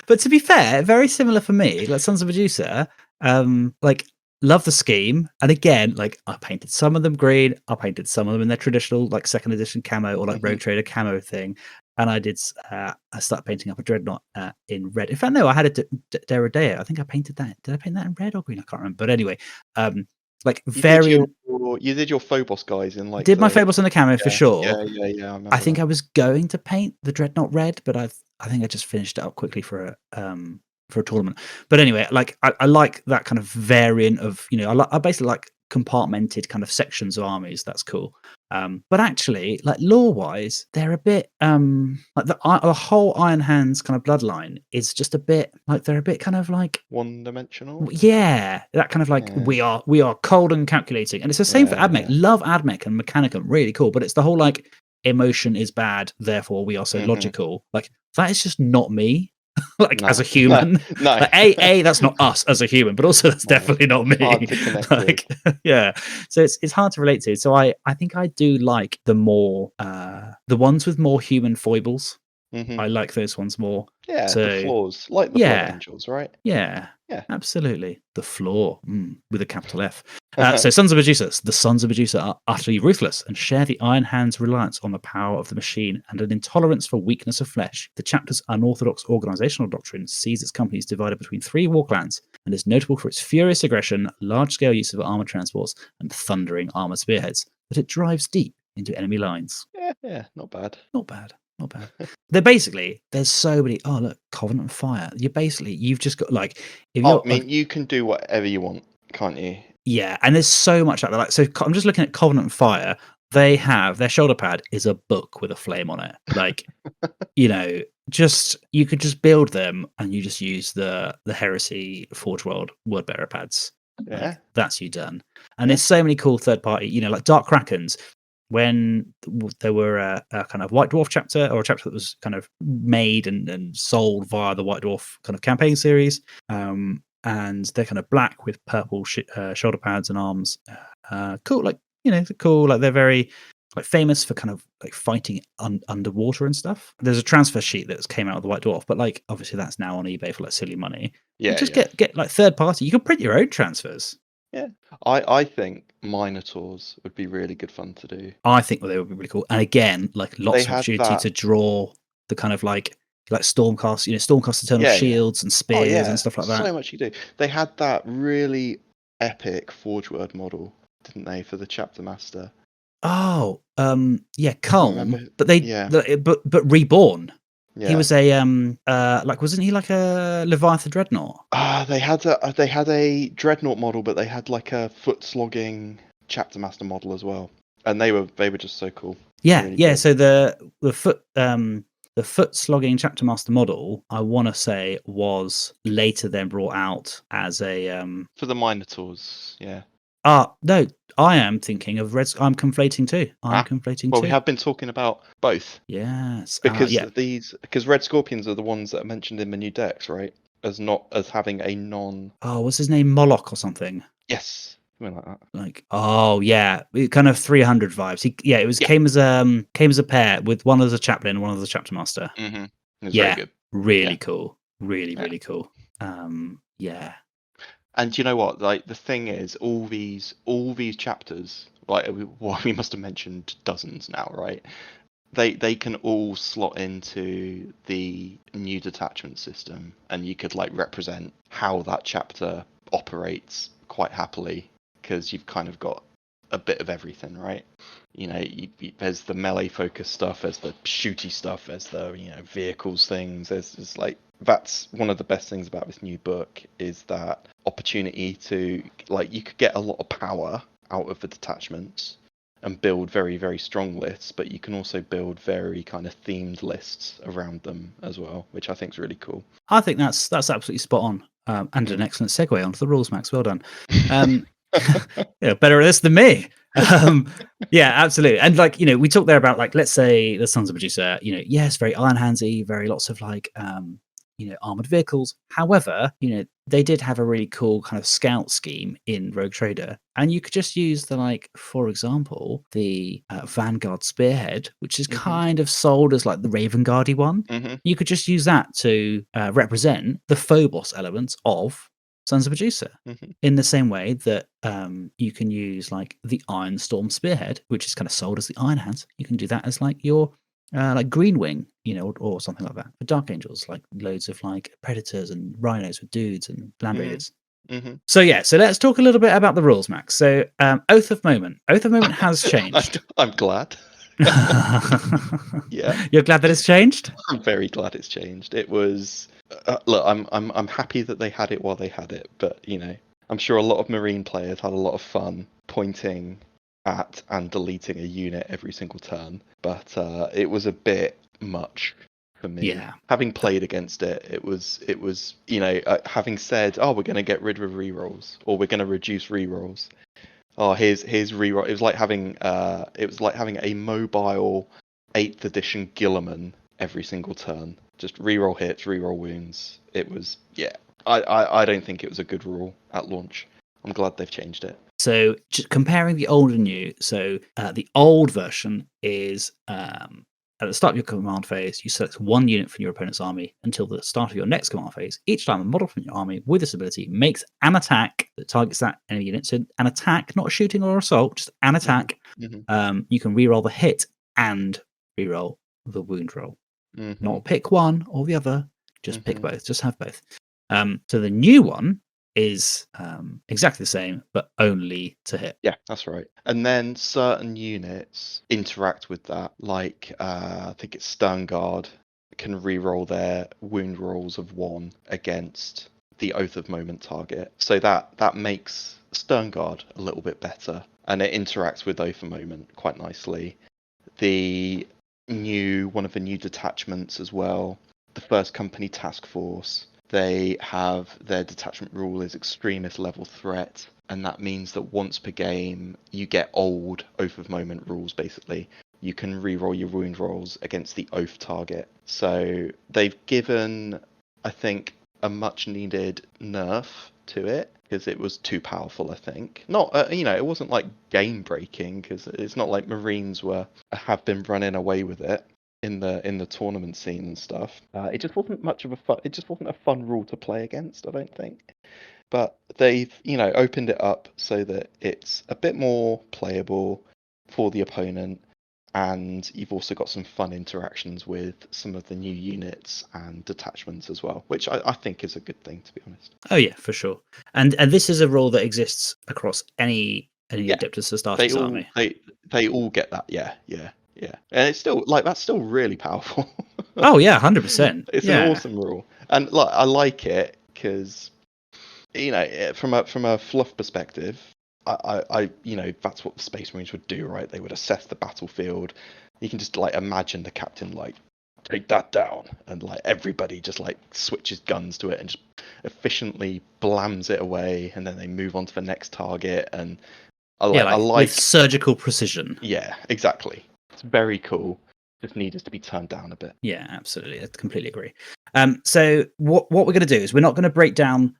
But to be fair, very similar for me. Like Sons of Medusa, love the scheme. And again, like I painted some of them green. I painted some of them in their traditional, like 2nd edition camo or like Rogue Trader camo thing. and I started painting up a dreadnought in red. In fact, no, I had a Deredea. I think I painted that. Did I paint that in red or green? I can't remember. But anyway, like variant. You did your Phobos guys in like Did my Phobos and the camo for sure. Yeah. I remember. I think I was going to paint the dreadnought red, but I think I just finished it up quickly for a tournament. But anyway, like I like that kind of variant of, you know, I basically like compartmented kind of sections of armies. That's cool. But actually, like lore wise, they're a bit like the whole Iron Hands kind of bloodline is just a bit like they're a bit kind of like one-dimensional. Yeah, that kind of like we are cold and calculating, and it's the same for Admech. Yeah. Love Admech and Mechanicum, really cool. But it's the whole like emotion is bad, therefore we are so logical. Like that is just not me. Like as a human, no. Like, a that's not us as a human, but also that's definitely not me. Hard to connect like, yeah, so it's hard to relate to. So I think I do like the more the ones with more human foibles. I like those ones more. Yeah, so, the flaws, like the Blood Angels, right? Yeah, yeah, absolutely. The flaw with a capital F. So Sons of Medusa. The Sons of Medusa are utterly ruthless and share the Iron Hand's reliance on the power of the machine and an intolerance for weakness of flesh. The chapter's unorthodox organizational doctrine sees its companies divided between 3 war clans and is notable for its furious aggression, large-scale use of armored transports, and thundering armored spearheads. But it drives deep into enemy lines. Yeah, not bad. Not bad. They're basically, there's so many. Oh, look, Covenant of Fire. You've just got like. If I mean, you can do whatever you want, can't you? Yeah, and there's so much out there. Like, so I'm just looking at Covenant of Fire. They have their shoulder pad is a book with a flame on it. Like, you know, you could just build them and you just use the Heresy Forge World word bearer pads. Yeah, like, that's you done. And there's so many cool third party. You know, like Dark Krakens. When there were a kind of White Dwarf chapter, or a chapter that was kind of made and sold via the White Dwarf kind of campaign series, and they're kind of black with purple shoulder pads and arms. Cool, like, you know, cool. Like they're very like famous for kind of like fighting underwater and stuff. There's a transfer sheet that came out of the White Dwarf, but like obviously that's now on eBay for like silly money. Yeah, just get like third party. You can print your own transfers. Yeah, I think Minotaurs would be really good fun to do. I think they would be really cool. And again, like lots of opportunity to draw the kind of like Stormcast, you know, Stormcast Eternal Shields and Spears and stuff like that. So much you do. They had that really epic Forge Word model, didn't they, for the Chapter Master? Oh, yeah, Culm. But reborn. Yeah. He was a like, wasn't he like a Leviathan Dreadnought? They had a Dreadnought model, but they had like a foot slogging Chapter Master model as well, and they were just so cool. Yeah, really cool. So the foot slogging Chapter Master model, I want to say, was later then brought out as a for the Minotaurs. Yeah. No, I am thinking of Red. I'm conflating too. Well, we have been talking about both. Yes, because Red Scorpions are the ones that are mentioned in the new decks, right? As having a non. Oh, what's his name? Moloch or something? Yes, something like that. Like, oh yeah, kind of 300 vibes. Came as a pair with one as a chaplain, and one as a chapter master. Mm-hmm. It was very good. Really cool. Really cool. Yeah. And you know what? Like the thing is, all these chapters, like we must have mentioned dozens now, right? They can all slot into the new detachment system, and you could like represent how that chapter operates quite happily, because you've kind of got a bit of everything, right? You know, there's the melee focus stuff, there's the shooty stuff, there's the vehicles things. There's like, that's one of the best things about this new book, is that opportunity to, like, you could get a lot of power out of the detachments and build very, very strong lists, but you can also build very kind of themed lists around them as well, which I think is really cool. I think that's absolutely spot on, and an excellent segue onto the rules, Max. Well done. Better at this than me. Yeah, absolutely. And like, we talked there about, like, let's say the Sons of Medusa, yes, very Iron Handsy, very lots of like armored vehicles. However, they did have a really cool kind of scout scheme in Rogue Trader, and you could just use the, like, for example, the Vanguard Spearhead, which is kind of sold as like the Raven Guardy one. You could just use that to represent the Phobos elements of Sons of Medusa, in the same way that you can use like the Iron Storm Spearhead, which is kind of sold as the Iron Hands. You can do that as like your like Green Wing, or something like that. For Dark Angels, like loads of like Predators and Rhinos with dudes and Land Raiders. Mm-hmm. So let's talk a little bit about the rules, Max. So Oath of Moment. Oath of Moment has changed. I'm glad. Yeah, You're glad that it's changed? I'm very glad it's changed. It was look, I'm happy that they had it while they had it, but I'm sure a lot of Marine players had a lot of fun pointing at and deleting a unit every single turn, but it was a bit much for me. Yeah. Having played against it, it was having said, oh, we're going to get rid of rerolls, or we're going to reduce rerolls. Oh, here's reroll. It was like having a mobile 8th edition Guilliman every single turn. Just reroll hits, reroll wounds. It was I don't think it was a good rule at launch. I'm glad they've changed it. So comparing the old and new, so the old version is at the start of your command phase, you select one unit from your opponent's army until the start of your next command phase. Each time a model from your army with this ability makes an attack that targets that enemy unit. So an attack, not a shooting or assault, just an attack. Mm-hmm. You can reroll the hit and reroll the wound roll. Mm-hmm. Not pick one or the other, just pick both. Just have both. So the new one is exactly the same, but only to hit. Yeah, that's right. And then certain units interact with that, like I think it's Stern Guard can reroll their wound rolls of 1 against the Oath of Moment target. So that makes Stern Guard a little bit better, and it interacts with Oath of Moment quite nicely. One of the new detachments as well, the First Company Task Force. They have their detachment rule is extremist level threat, and that means that once per game you get old Oath of Moment rules. Basically, you can reroll your wound rolls against the Oath target. So they've given, I think, a much needed nerf to it because it was too powerful. I think not. It wasn't like game breaking because it's not like Marines have been running away with it in the tournament scene and stuff. It just wasn't much of a fun. It just wasn't a fun rule to play against, I don't think. But they've opened it up so that it's a bit more playable for the opponent, and you've also got some fun interactions with some of the new units and detachments as well, which I think is a good thing, to be honest. Oh yeah, for sure. And this is a rule that exists across any Yeah, Adeptus Astartes army. They all get that. Yeah. And it's still that's still really powerful. Oh yeah, 100%. It's an awesome rule, and I like it because from a fluff perspective, I that's what the Space Marines would do, right? They would assess the battlefield. You can just imagine the captain take that down, and everybody just switches guns to it and just efficiently blams it away, and then they move on to the next target. And I like with surgical precision. Yeah, exactly. It's very cool. Just needed to be turned down a bit. Yeah, absolutely. I completely agree. So what we're going to do is we're not going to break down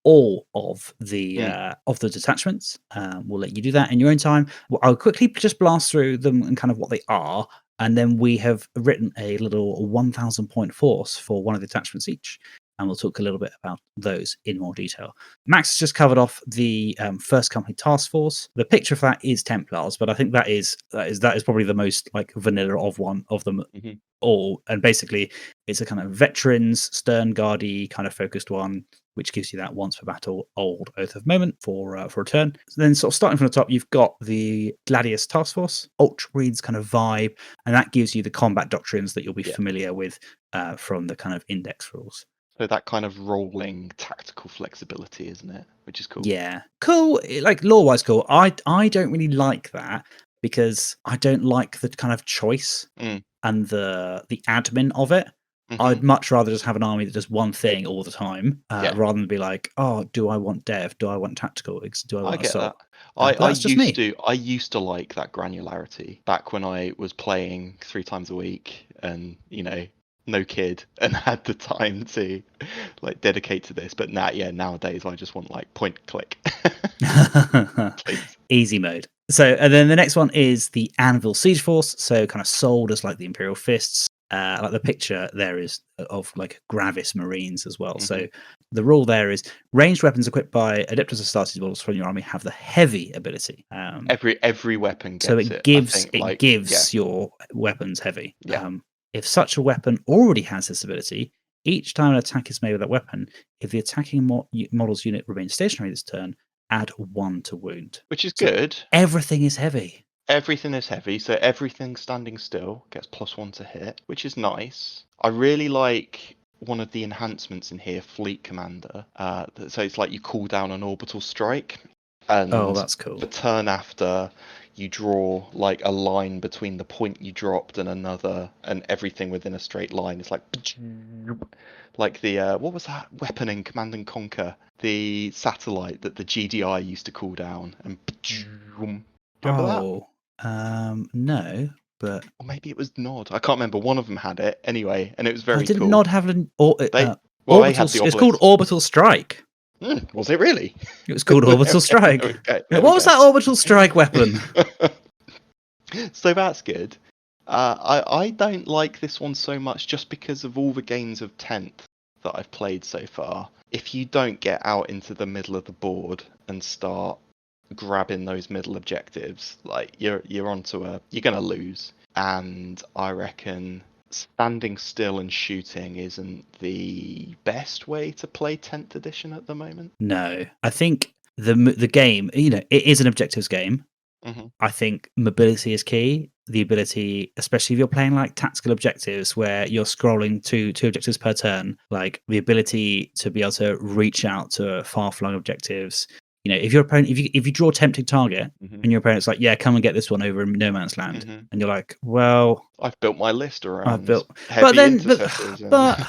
all of the detachments. We'll let you do that in your own time. I'll quickly just blast through them and kind of what they are, and then we have written a little 1,000 point force for one of the detachments each, and we'll talk a little bit about those in more detail. Max has just covered off the First Company Task Force. The picture of that is Templars, but I think that is probably the most vanilla of one of them all. And basically, it's a kind of veterans, Stern Guardy kind of focused one, which gives you that once per battle old Oath of Moment for a turn. So then, sort of starting from the top, you've got the Gladius Task Force, Ultra Marines kind of vibe, and that gives you the combat doctrines that you'll be familiar with from the kind of index rules. So that kind of rolling tactical flexibility, isn't it? Which is cool. Yeah, cool. Lore-wise, cool. I don't really like that because I don't like the kind of choice and the admin of it. I'd much rather just have an army that does one thing all the time, rather than be like, oh, do I want dev? Do I want tactical? Do I want assault? I used to like that granularity back when I was playing 3 times a week, and no kid, and had the time to dedicate to this. But nowadays I just want point click. Easy mode. So, and then the next one is the Anvil Siege Force. So kind of sold as the Imperial Fists. The picture there is of Gravis Marines as well. So the rule there is ranged weapons equipped by Adeptus Astartes models from your army have the heavy ability. Every weapon So gets it it. I gives think, like, your weapons heavy. Yeah. If such a weapon already has this ability, each time an attack is made with that weapon, if the attacking model's unit remains stationary this turn, add 1 to wound. Which is So good. everything is heavy. Everything is heavy, so everything standing still gets +1 to hit, which is nice. I really like one of the enhancements in here, Fleet Commander. So it's like you call down an orbital strike, and Oh, that's cool. the turn after you draw like a line between the point you dropped and another, and everything within a straight line. It's like the what was that weapon in Command and Conquer? The satellite that the GDI used to call down, and remember that? No, but Or maybe it was Nod. I can't remember. One of them had it anyway, and it was very didn't cool. Nod have an They had orbital? the It's called Orbital Strike. Was it really? It was called Orbital Strike. There What was that Orbital Strike weapon? So that's good. I don't like this one so much just because of all the games of 10th that I've played so far. If you don't get out into the middle of the board and start grabbing those middle objectives, like you're gonna lose. And I reckon standing still and shooting isn't the best way to play 10th edition at the moment. No, I think the game, it is an objectives game. I think mobility is key. The ability, especially if you're playing like tactical objectives where you're scrolling two objectives per turn, like the ability to be able to reach out to far-flung objectives. If your opponent, if you draw a tempting target and your opponent's like, yeah, come and get this one over in no man's land, and you're like, well, I've built my list around heavy intercessors. But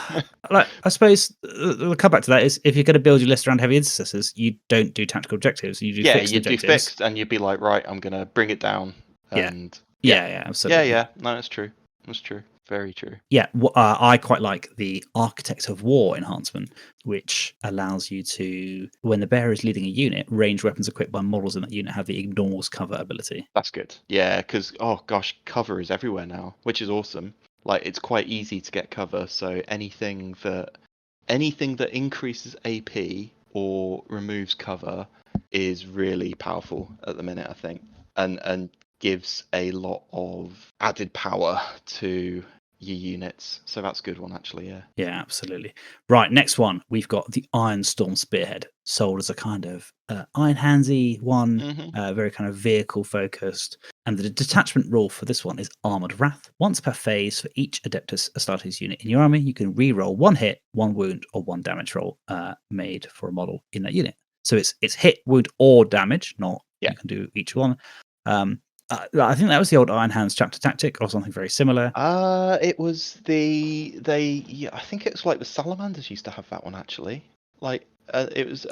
like, I suppose the comeback to that is if you're going to build your list around heavy intercessors, you don't do tactical objectives. You do fixed objectives. Do fixed, and you'd be like, right, I'm going to bring it down. And yeah, absolutely. Yeah. No, that's true. That's true. Very true. Yeah, I quite like the Architect of War enhancement, which allows you to, when the bearer is leading a unit, ranged weapons equipped by models in that unit have the ignores cover ability. That's good. Yeah, because, oh gosh, cover is everywhere now, which is awesome. Like, it's quite easy to get cover, so anything that increases AP or removes cover is really powerful at the minute, I think, and gives a lot of added power to your units. So that's a good one, actually. Yeah, absolutely. Right, next one, we've got the Iron Storm Spearhead, sold as a kind of Iron Handsy one, very kind of vehicle focused. And the detachment rule for this one is Armored Wrath. Once per phase for each Adeptus Astartes unit in your army, you can re-roll 1 hit, 1 wound, or 1 damage roll made for a model in that unit. So it's hit, wound, or damage, not you can do each one. I think that was the old Iron Hands chapter tactic or something very similar. It was I think it was like the Salamanders used to have that one, actually. Like it was.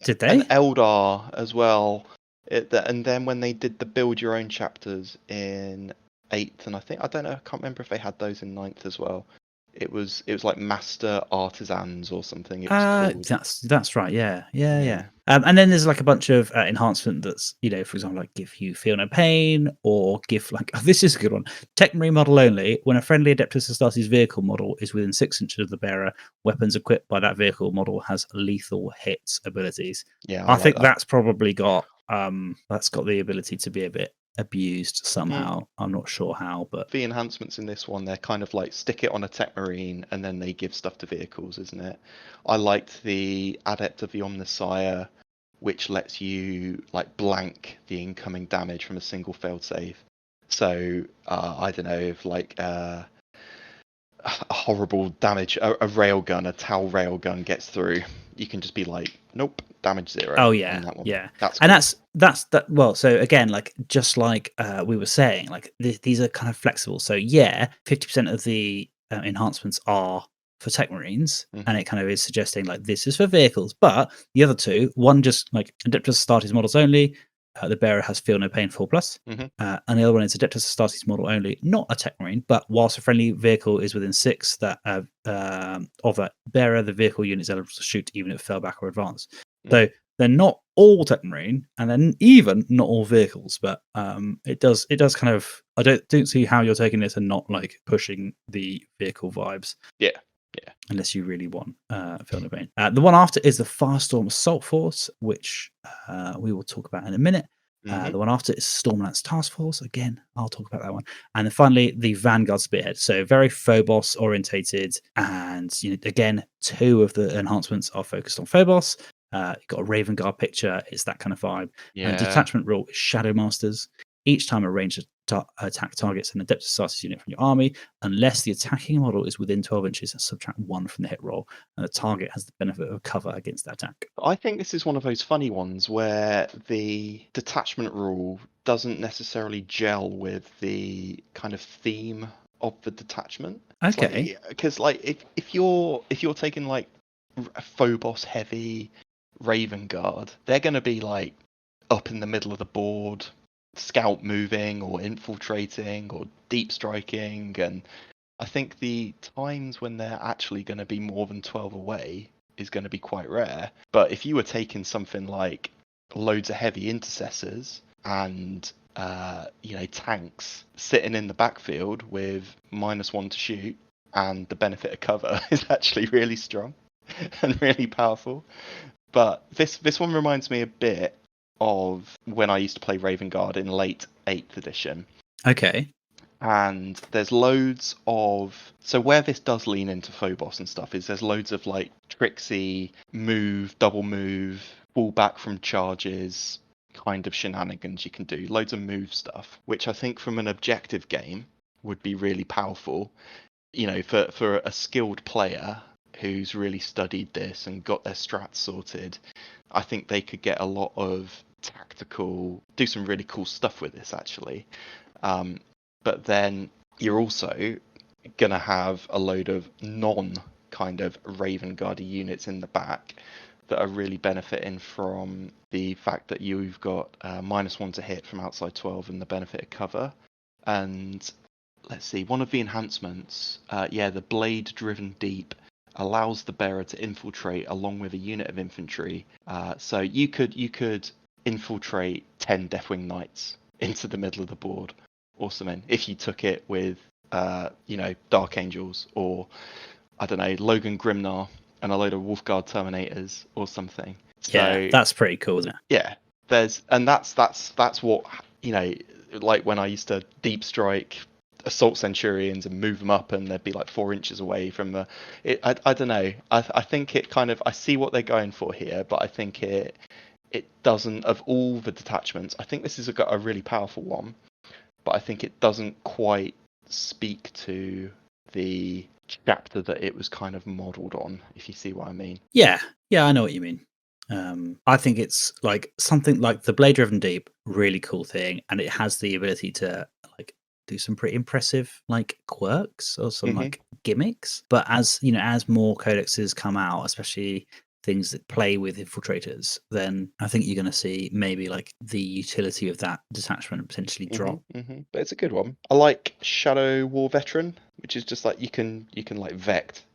Did they? And Eldar as well. And then when they did the build your own chapters in 8th, and I don't know, I can't remember if they had those in 9th as well. It was like Master Artisans or something. It was called. That's right. Yeah. And then there's like a bunch of enhancement that's, for example, like give you feel no pain, or give like this is a good one. Tech Marine model only. When a friendly Adeptus Astartes vehicle model is within 6 inches of the bearer, weapons equipped by that vehicle model has lethal hits abilities. Yeah, I think that's probably got the ability to be a bit abused somehow. I'm not sure how, but the enhancements in this one, they're kind of like stick it on a Tech Marine and then they give stuff to vehicles, isn't it? I liked the Adept of the Omnissiah, which lets you like blank the incoming damage from a single failed save. So I don't know if like a horrible damage, a railgun, a Tau railgun gets through, you can just be like, nope, damage 0. Oh yeah, that one. yeah. That's and cool. that's that. Well, so again, like just like we were saying, like these are kind of flexible. So yeah, 50% of the enhancements are for Tech Marines, and it kind of is suggesting like this is for vehicles. But the other two, one just like Adeptus Astartes models only. The bearer has feel no pain 4+, and the other one is Adeptus Astartes model only, not a Tech Marine, but whilst a friendly vehicle is within 6 that of that bearer, the vehicle unit is eligible to shoot even if it fell back or advance. So they're not all Tech Marine, and then even not all vehicles, but it does kind of. I don't see how you're taking this and not like pushing the vehicle vibes. Yeah, Yeah. Unless you really want Field of Pain. The one after is the Firestorm Assault Force, which we will talk about in a minute. Mhm. The one after is Stormlance Task Force. Again, I'll talk about that one. And then finally, the Vanguard Spearhead. So very Phobos orientated. And again, 2 of the enhancements are focused on Phobos. You've got a Raven Guard picture. It's that kind of vibe. And the Yeah. detachment rule is Shadow Masters. Each time a ranged attack targets an Adeptus Astartes unit from your army, unless the attacking model is within 12 inches, subtract 1 from the hit roll, and the target has the benefit of cover against that attack. I think this is one of those funny ones where the detachment rule doesn't necessarily gel with the kind of theme of the detachment. Okay. Because if you're taking like a Phobos heavy Raven Guard, they're going to be like up in the middle of the board, scout moving or infiltrating or deep striking, and I think the times when they're actually going to be more than 12 away is going to be quite rare. But if you were taking something like loads of heavy intercessors and tanks sitting in the backfield with -1 to shoot, and the benefit of cover is actually really strong and really powerful. But this one reminds me a bit of when I used to play Raven Guard in late 8th edition. Okay. And there's loads of, so where this does lean into Phobos and stuff is there's loads of like tricksy move, double move, fall back from charges kind of shenanigans you can do, loads of move stuff, which I think from an objective game would be really powerful, for a skilled player who's really studied this and got their strats sorted. I think they could get a lot of do some really cool stuff with this actually. But then you're also going to have a load of kind of Raven Guardy units in the back that are really benefiting from the fact that you've got -1 to hit from outside 12 and the benefit of cover. And let's see, one of the enhancements, the Blade Driven Deep allows the bearer to infiltrate along with a unit of infantry. So you could infiltrate 10 Deathwing Knights into the middle of the board or something if you took it with Dark Angels, or I don't know, Logan Grimnar and a load of Wolfguard Terminators or something. Yeah, that's pretty cool, isn't it? Yeah, that's what, like when I used to deep strike Assault Centurions and move them up and they'd be like 4 inches away from I don't know. I think it kind of, I see what they're going for here, but I think it doesn't, of all the detachments, I think this has got a really powerful one, but I think it doesn't quite speak to the chapter that it was kind of modelled on, if you see what I mean. Yeah, I know what you mean. I think it's like something like the Blade Driven Deep, really cool thing, and it has the ability to like do some pretty impressive like quirks or some like gimmicks. But as more codexes come out, especially things that play with infiltrators, then I think you're going to see maybe like the utility of that detachment potentially drop. But it's a good one. I like Shadow War Veteran, which is just like you can like vect,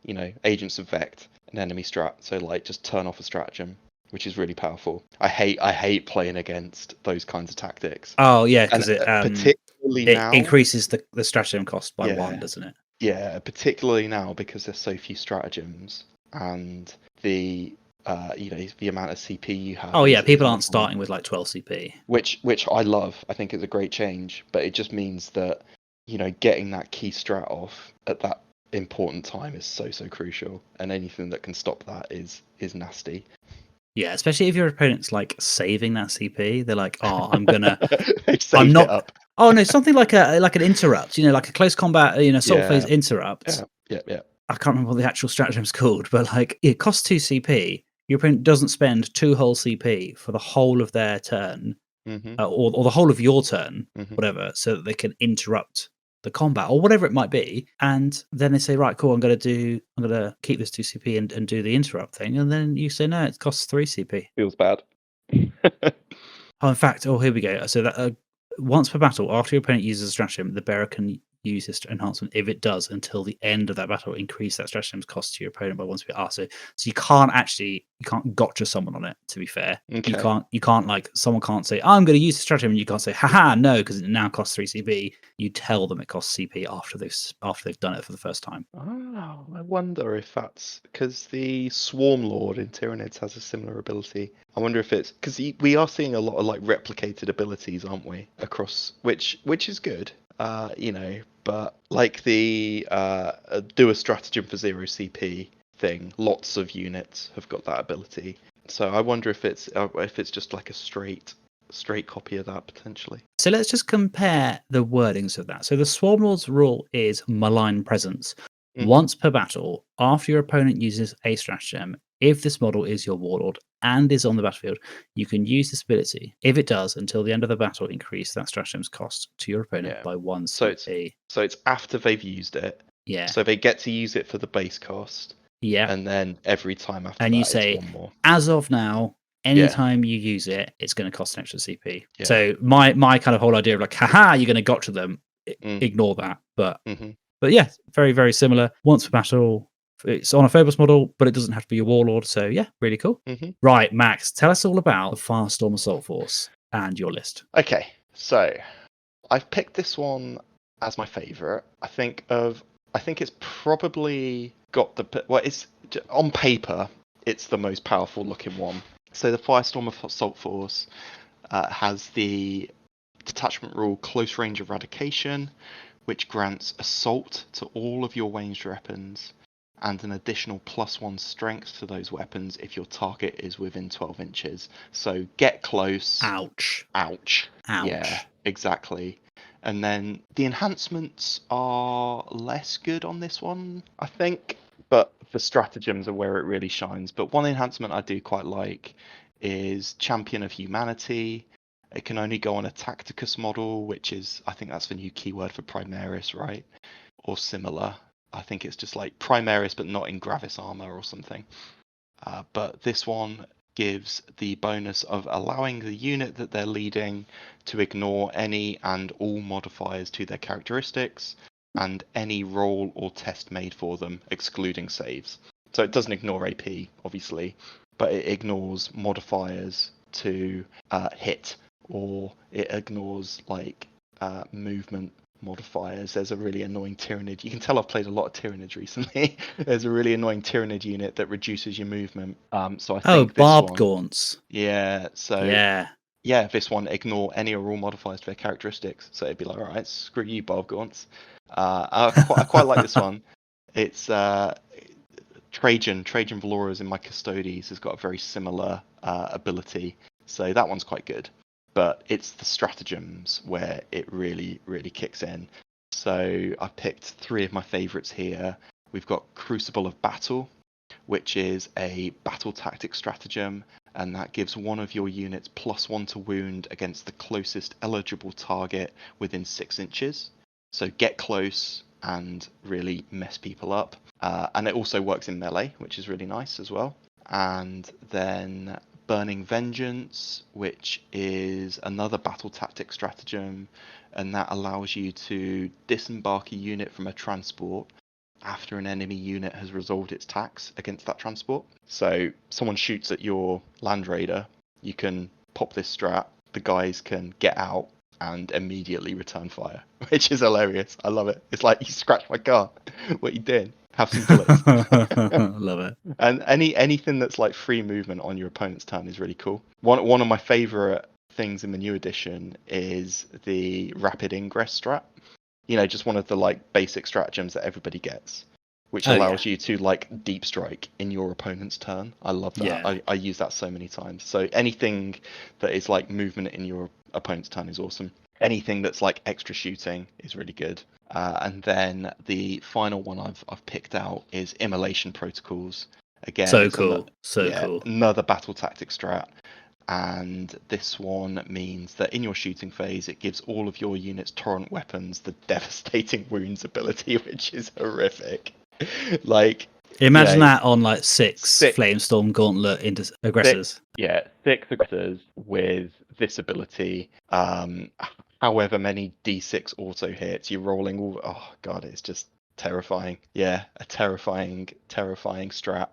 agents of vect an enemy strat. So like just turn off a stratagem, which is really powerful. I hate playing against those kinds of tactics. Oh yeah, because it particularly now increases the stratagem cost by 1, doesn't it? Yeah, particularly now because there's so few stratagems and the the amount of CP you have. Oh yeah, people aren't starting with like 12 CP, which I love. I think it's a great change, but it just means that getting that key strat off at that important time is so crucial, and anything that can stop that is nasty. Yeah, especially if your opponent's like saving that CP, they're like, "Oh, I'm gonna, I'm not." Up. Oh no, something like an interrupt, like a close combat, assault phase interrupt. Yeah. I can't remember what the actual strategem's called, but like it costs 2 CP. Your opponent doesn't spend 2 whole CP for the whole of their turn, or the whole of your turn, whatever, so that they can interrupt the combat or whatever it might be, and then they say, right, cool, I'm gonna keep this 2 CP and do the interrupt thing, and then you say no, it costs 3 CP. Feels bad. Oh, in fact, here we go. So that once per battle, after your opponent uses a stratagem, the bearer can use this enhancement. If it does, until the end of that battle, increase that stratagem's cost to your opponent by 1 speed. So you can't gotcha someone on it, to be fair. Okay. You can't like, someone can't say, I'm going to use the stratagem, and you can't say, haha, no, because it now costs 3 CP. You tell them it costs CP after they've done it for the first time. Oh, I wonder if that's because the Swarm Lord in Tyranids has a similar ability. I wonder if it's because we are seeing a lot of like replicated abilities, aren't we? Across which is good, but like the do a stratagem for 0 CP thing, lots of units have got that ability. So I wonder if it's just like a straight copy of that potentially. So let's just compare the wordings of that. So the Swarmlord's rule is malign presence. Mhm. Once per battle, after your opponent uses a stratagem, if this model is your warlord and is on the battlefield, you can use this ability. If it does, until the end of the battle, increase that stratagem's cost to your opponent by 1 CP. So it's after they've used it. Yeah. So they get to use it for the base cost. Yeah. And then every time after and that, you say, it's 1 more. As of now, anytime you use it, it's going to cost an extra CP. Yeah. So my kind of whole idea of like, haha, you're going to gotcha them. Ignore that. But yeah, very, very similar. Once per battle, it's on a Phobos model, but it doesn't have to be a warlord. So yeah, really cool. Right, Max, tell us all about the Firestorm Assault Force and your list. Okay, so I've picked this one as my favourite. I think it's probably got it's on paper, it's the most powerful looking one. So the Firestorm Assault Force has the detachment rule Close Range Eradication, which grants assault to all of your ranged weapons and an additional +1 strength to those weapons if your target is within 12 inches. So get close. Ouch. Yeah, exactly. And then the enhancements are less good on this one, I think, but the stratagems are where it really shines. But one enhancement I do quite like is Champion of Humanity. It can only go on a Tacticus model, which is, I think that's the new keyword for Primaris, right? Or similar. I think it's just like Primaris, but not in Gravis armor or something. But this one gives the bonus of allowing the unit that they're leading to ignore any and all modifiers to their characteristics and any roll or test made for them, excluding saves. So it doesn't ignore AP, obviously, but it ignores modifiers to hit, or it ignores like movement modifiers. There's a really annoying Tyrannid. You can tell I've played a lot of Tyrannids recently. There's a really annoying Tyrannid unit that reduces your movement. So I think Barbed Gaunts. Yeah. So yeah, this one ignore any or all modifiers to their characteristics. So it'd be like, all right, screw you, Barbed Gaunts. I quite like this one. It's Trajan Valoras in my Custodes has got a very similar ability. So that one's quite good. But it's the stratagems where it really, really kicks in. So I picked 3 of my favourites here. We've got Crucible of Battle, which is a battle tactic stratagem, and that gives one of your units +1 to wound against the closest eligible target within 6 inches. So get close and really mess people up. And it also works in melee, which is really nice as well. And then Burning Vengeance, which is another battle tactic stratagem, and that allows you to disembark a unit from a transport after an enemy unit has resolved its tax against that transport. So someone shoots at your Land Raider, you can pop this strat, the guys can get out and immediately return fire, which is hilarious. I love it. It's like, you scratched my car. What you did? Have some bullets. Love it. And anything that's like free movement on your opponent's turn is really cool. One of my favorite things in the new edition is the rapid ingress strat. Just one of the like basic stratagems that everybody gets, which allows you to like deep strike in your opponent's turn. I love that. Yeah. I use that so many times. So anything that is like movement in your opponent's turn is awesome. Anything that's like extra shooting is really good. And then the final one I've picked out is Immolation Protocols. Again, so cool. Cool. Another battle tactic strat. And this one means that in your shooting phase, it gives all of your units' torrent weapons the devastating wounds ability, which is horrific. Like, imagine that on like six Flamestorm Gauntlet into aggressors. 6 aggressors with this ability. How however many D6 auto hits. You're rolling all. Oh god, it's just terrifying. Yeah, a terrifying strat.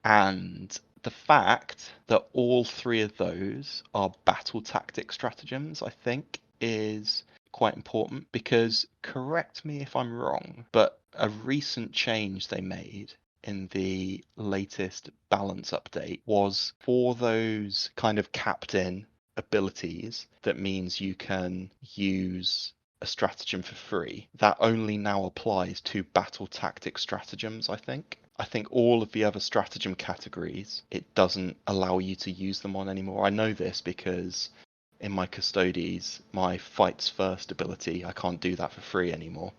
And the fact that all three of those are battle tactic stratagems, I think, is quite important, because, correct me if I'm wrong, but a recent change they made in the latest balance update was for those kind of captain abilities that means you can use a stratagem for free. That only now applies to battle tactic stratagems, I think. I think all of the other stratagem categories, it doesn't allow you to use them on anymore. I know this because in my Custodes, my fights first ability, I can't do that for free anymore.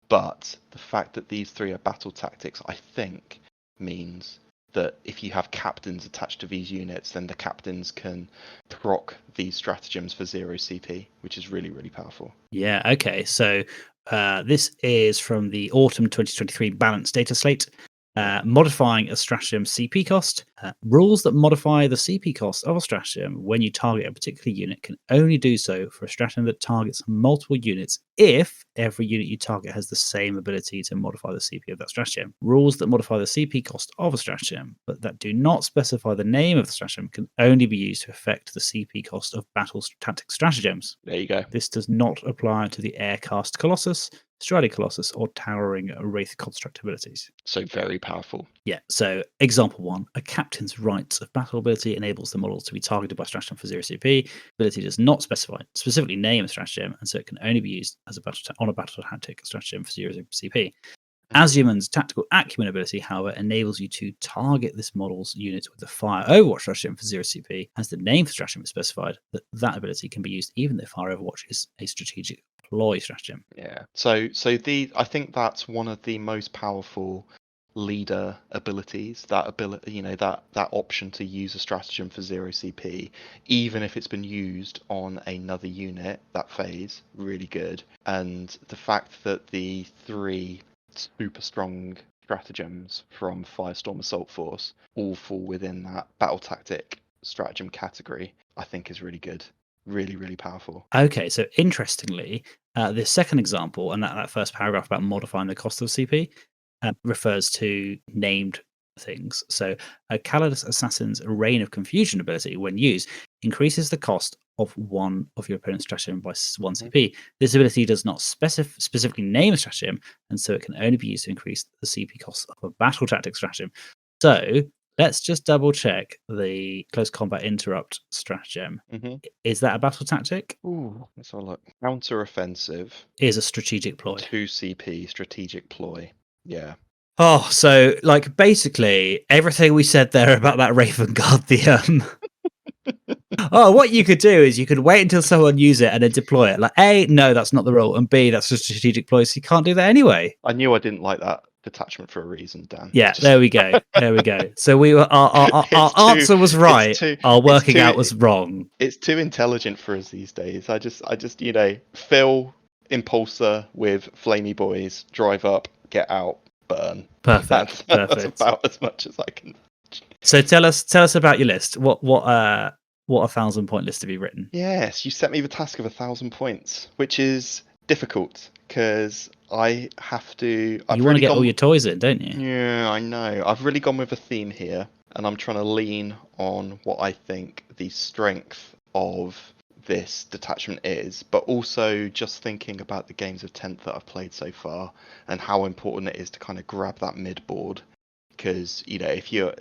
But the fact that these three are battle tactics, I think, means that if you have captains attached to these units, then the captains can proc these stratagems for 0 CP, which is really, really powerful. Yeah, okay. So this is from the autumn 2023 balance data slate. Modifying a stratagem CP cost. Rules that modify the CP cost of a stratagem when you target a particular unit can only do so for a stratagem that targets multiple units if every unit you target has the same ability to modify the CP of that stratagem. Rules that modify the CP cost of a stratagem but that do not specify the name of the stratagem can only be used to affect the CP cost of battle tactic stratagems. There you go. This does not apply to the Aircast Colossus, Striding Colossus, or Towering Wraith Construct abilities. So very powerful. Yeah, so example 1, a Captain's Rights of Battle ability enables the model to be targeted by stratagem for 0 CP. Ability does not specifically name a stratagem, and so it can only be used as on a battle tactic stratagem for 0 CP. Azuman's Tactical Acumen ability, however, enables you to target this model's unit with a Fire Overwatch stratagem for 0 CP. As the name for the stratagem is specified, that ability can be used even if Fire Overwatch is a strategic ploy stratagem. Yeah. So I think that's one of the most powerful leader abilities. That ability, that option to use a stratagem for 0 CP, even if it's been used on another unit, that phase, really good. And the fact that the 3 super strong stratagems from Firestorm Assault Force all fall within that battle tactic stratagem category, I think is really good. Really, really powerful. Okay, so interestingly, the second example, and that first paragraph about modifying the cost of CP, refers to named things. So a Calidus Assassin's Reign of Confusion ability, when used, increases the cost of one of your opponent's stratagem by 1 CP. This ability does not specifically name a stratagem, and so it can only be used to increase the CP cost of a battle tactic stratagem. So let's just double check the close combat interrupt stratagem. Is that a battle tactic? Ooh, let's have a look. Counter offensive Is a strategic ploy. 2 CP strategic ploy. Yeah. Oh, so like basically everything we said there about that Raven Guard, what you could do is you could wait until someone use it and then deploy it. Like A, no, that's not the rule, and B, that's a strategic ploy, so you can't do that anyway. I knew I didn't like that detachment for a reason, Dan. Yeah, there we go. So we were our answer was right. Our working out was wrong. It's too intelligent for us these days. I just fill Impulsor with flamey boys, drive up, get out, burn. Perfect. That's about as much as I can. So tell us about your list. What 1,000-point list have you written? Yes, you set me the task of 1,000 points, which is difficult because I have to. You want to get all your toys in, don't you? Yeah, I know. I've really gone with a theme here, and I'm trying to lean on what I think the strength of this detachment is, but also just thinking about the games of 10th that I've played so far and how important it is to kind of grab that mid board, because if you're,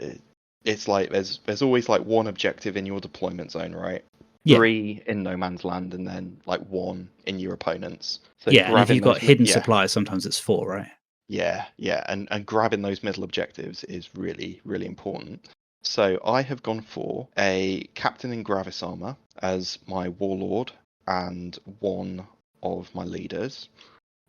it's like there's always like one objective in your deployment zone, right? Yeah. 3 in no man's land, and then like 1 in your opponent's. So yeah, and if you've got hidden supplies, sometimes it's 4, right? Yeah, and grabbing those middle objectives is really, really important. So I have gone for a Captain in Gravis armor as my warlord and one of my leaders,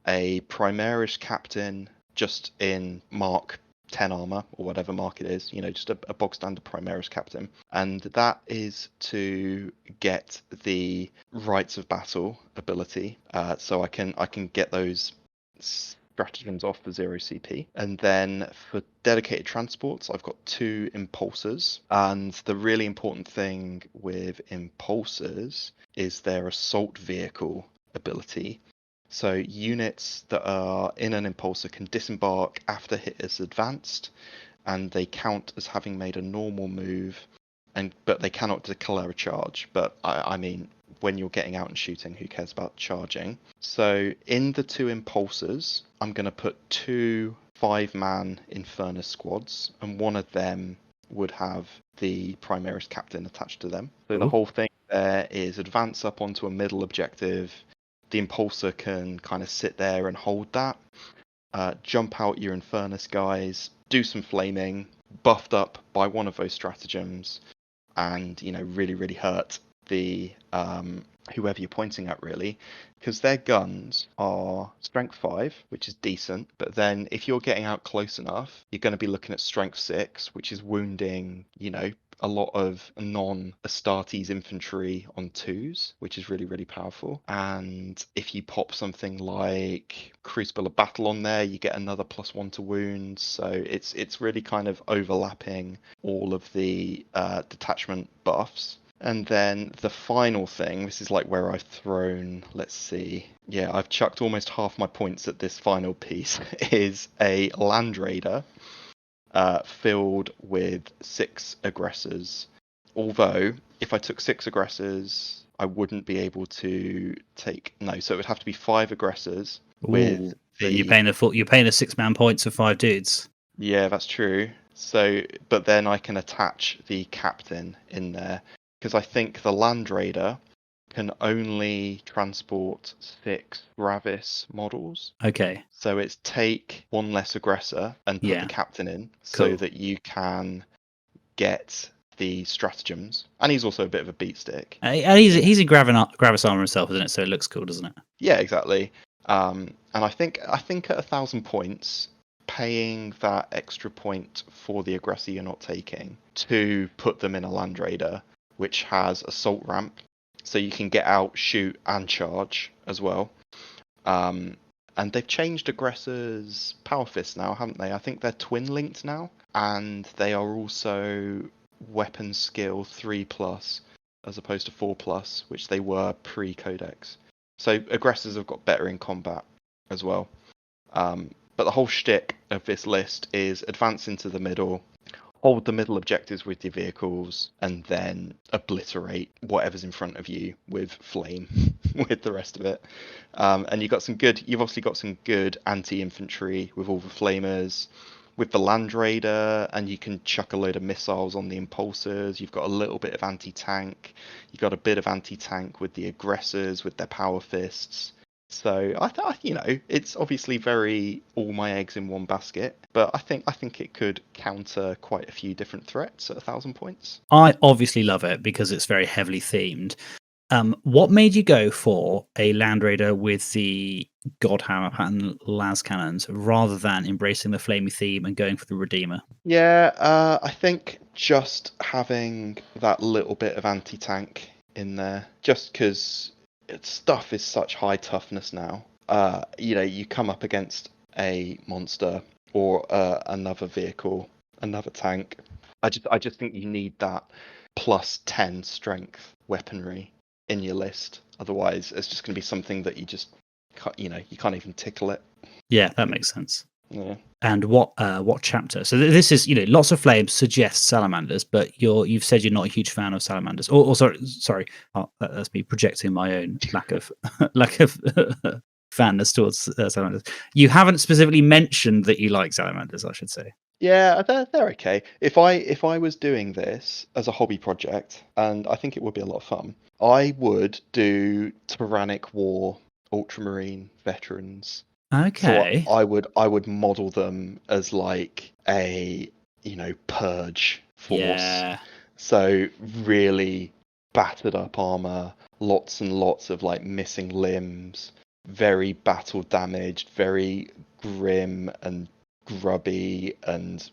a Primaris Captain just in Mark 10 armor or whatever mark it is, just a bog standard Primaris Captain, and that is to get the Rights of Battle ability, so I can get those stratagems off for 0 CP. And then for dedicated transports, I've got 2 impulsors. And the really important thing with impulsors is their assault vehicle ability. So units that are in an impulsor can disembark after hit is advanced, and they count as having made a normal move, but they cannot declare a charge. But I mean, when you're getting out and shooting, who cares about charging? So in the 2 impulsors, I'm going to put 2 5-man Infernus squads, and one of them would have the Primaris captain attached to them. So the whole thing there is advance up onto a middle objective. The impulsor can kind of sit there and hold that. Jump out your Infernus guys, do some flaming, buffed up by one of those stratagems, and really, really hurt the whoever you're pointing at, really, because their guns are strength 5, which is decent, but then if you're getting out close enough, you're going to be looking at strength 6, which is wounding a lot of non-Astartes infantry on 2s, which is really, really powerful. And if you pop something like Crucible of Battle on there, you get another +1 to wounds. So it's really kind of overlapping all of the detachment buffs. And then the final thing, this is like where I've thrown, let's see, yeah, I've chucked almost half my points at this final piece, is a Land Raider filled with 6 aggressors. Although, if I took 6 aggressors, I wouldn't be able to take... No, so it would have to be 5 aggressors with... Then you're paying the 6-man points of 5 dudes. Yeah, that's true. So, but then I can attach the captain in there, because I think the Land Raider can only transport 6 Gravis models. Okay. So it's take 1 less aggressor and put the captain in, so that you can get the stratagems. And he's also a bit of a beat stick. And he's in Gravis armor himself, isn't it? So it looks cool, doesn't it? Yeah, exactly. And I think at 1,000 points, paying that extra point for the aggressor you're not taking to put them in a Land Raider, which has assault ramp, so you can get out, shoot, and charge as well. And they've changed aggressors' power fists now, haven't they? I think they're twin linked now, and they are also weapon skill 3+ as opposed to 4+, which they were pre-Codex. So aggressors have got better in combat as well. But the whole shtick of this list is advance into the middle, hold the middle objectives with your vehicles, and then obliterate whatever's in front of you with flame with the rest of it. And you've obviously got some good anti-infantry with all the flamers, with the Land Raider, and you can chuck a load of missiles on the impulsors. You've got a little bit of anti-tank. You've got a bit of anti-tank with the aggressors, with their power fists. So I thought, it's obviously very all my eggs in one basket, but I think it could counter quite a few different threats at 1,000 points. I obviously love it because it's very heavily themed. What made you go for a Land Raider with the Godhammer pattern las cannons rather than embracing the flamey theme and going for the Redeemer? Yeah, I think just having that little bit of anti-tank in there, just because stuff is such high toughness now. You come up against a monster or another vehicle, another tank. I just think you need that +10 strength weaponry in your list. Otherwise, it's just going to be something that you can't even tickle it. Yeah, that makes sense. Yeah. And what chapter? So this is, lots of flames suggest salamanders, but you've said you're not a huge fan of salamanders. Or sorry, that's me projecting my own lack of fanness towards salamanders. You haven't specifically mentioned that you like salamanders, I should say. Yeah, they're okay. If I was doing this as a hobby project, and I think it would be a lot of fun, I would do Tyrannic War Ultramarine veterans. Okay. So I would model them as like a purge force. Yeah. So really battered up armor, lots and lots of like missing limbs, very battle damaged, very grim and grubby, and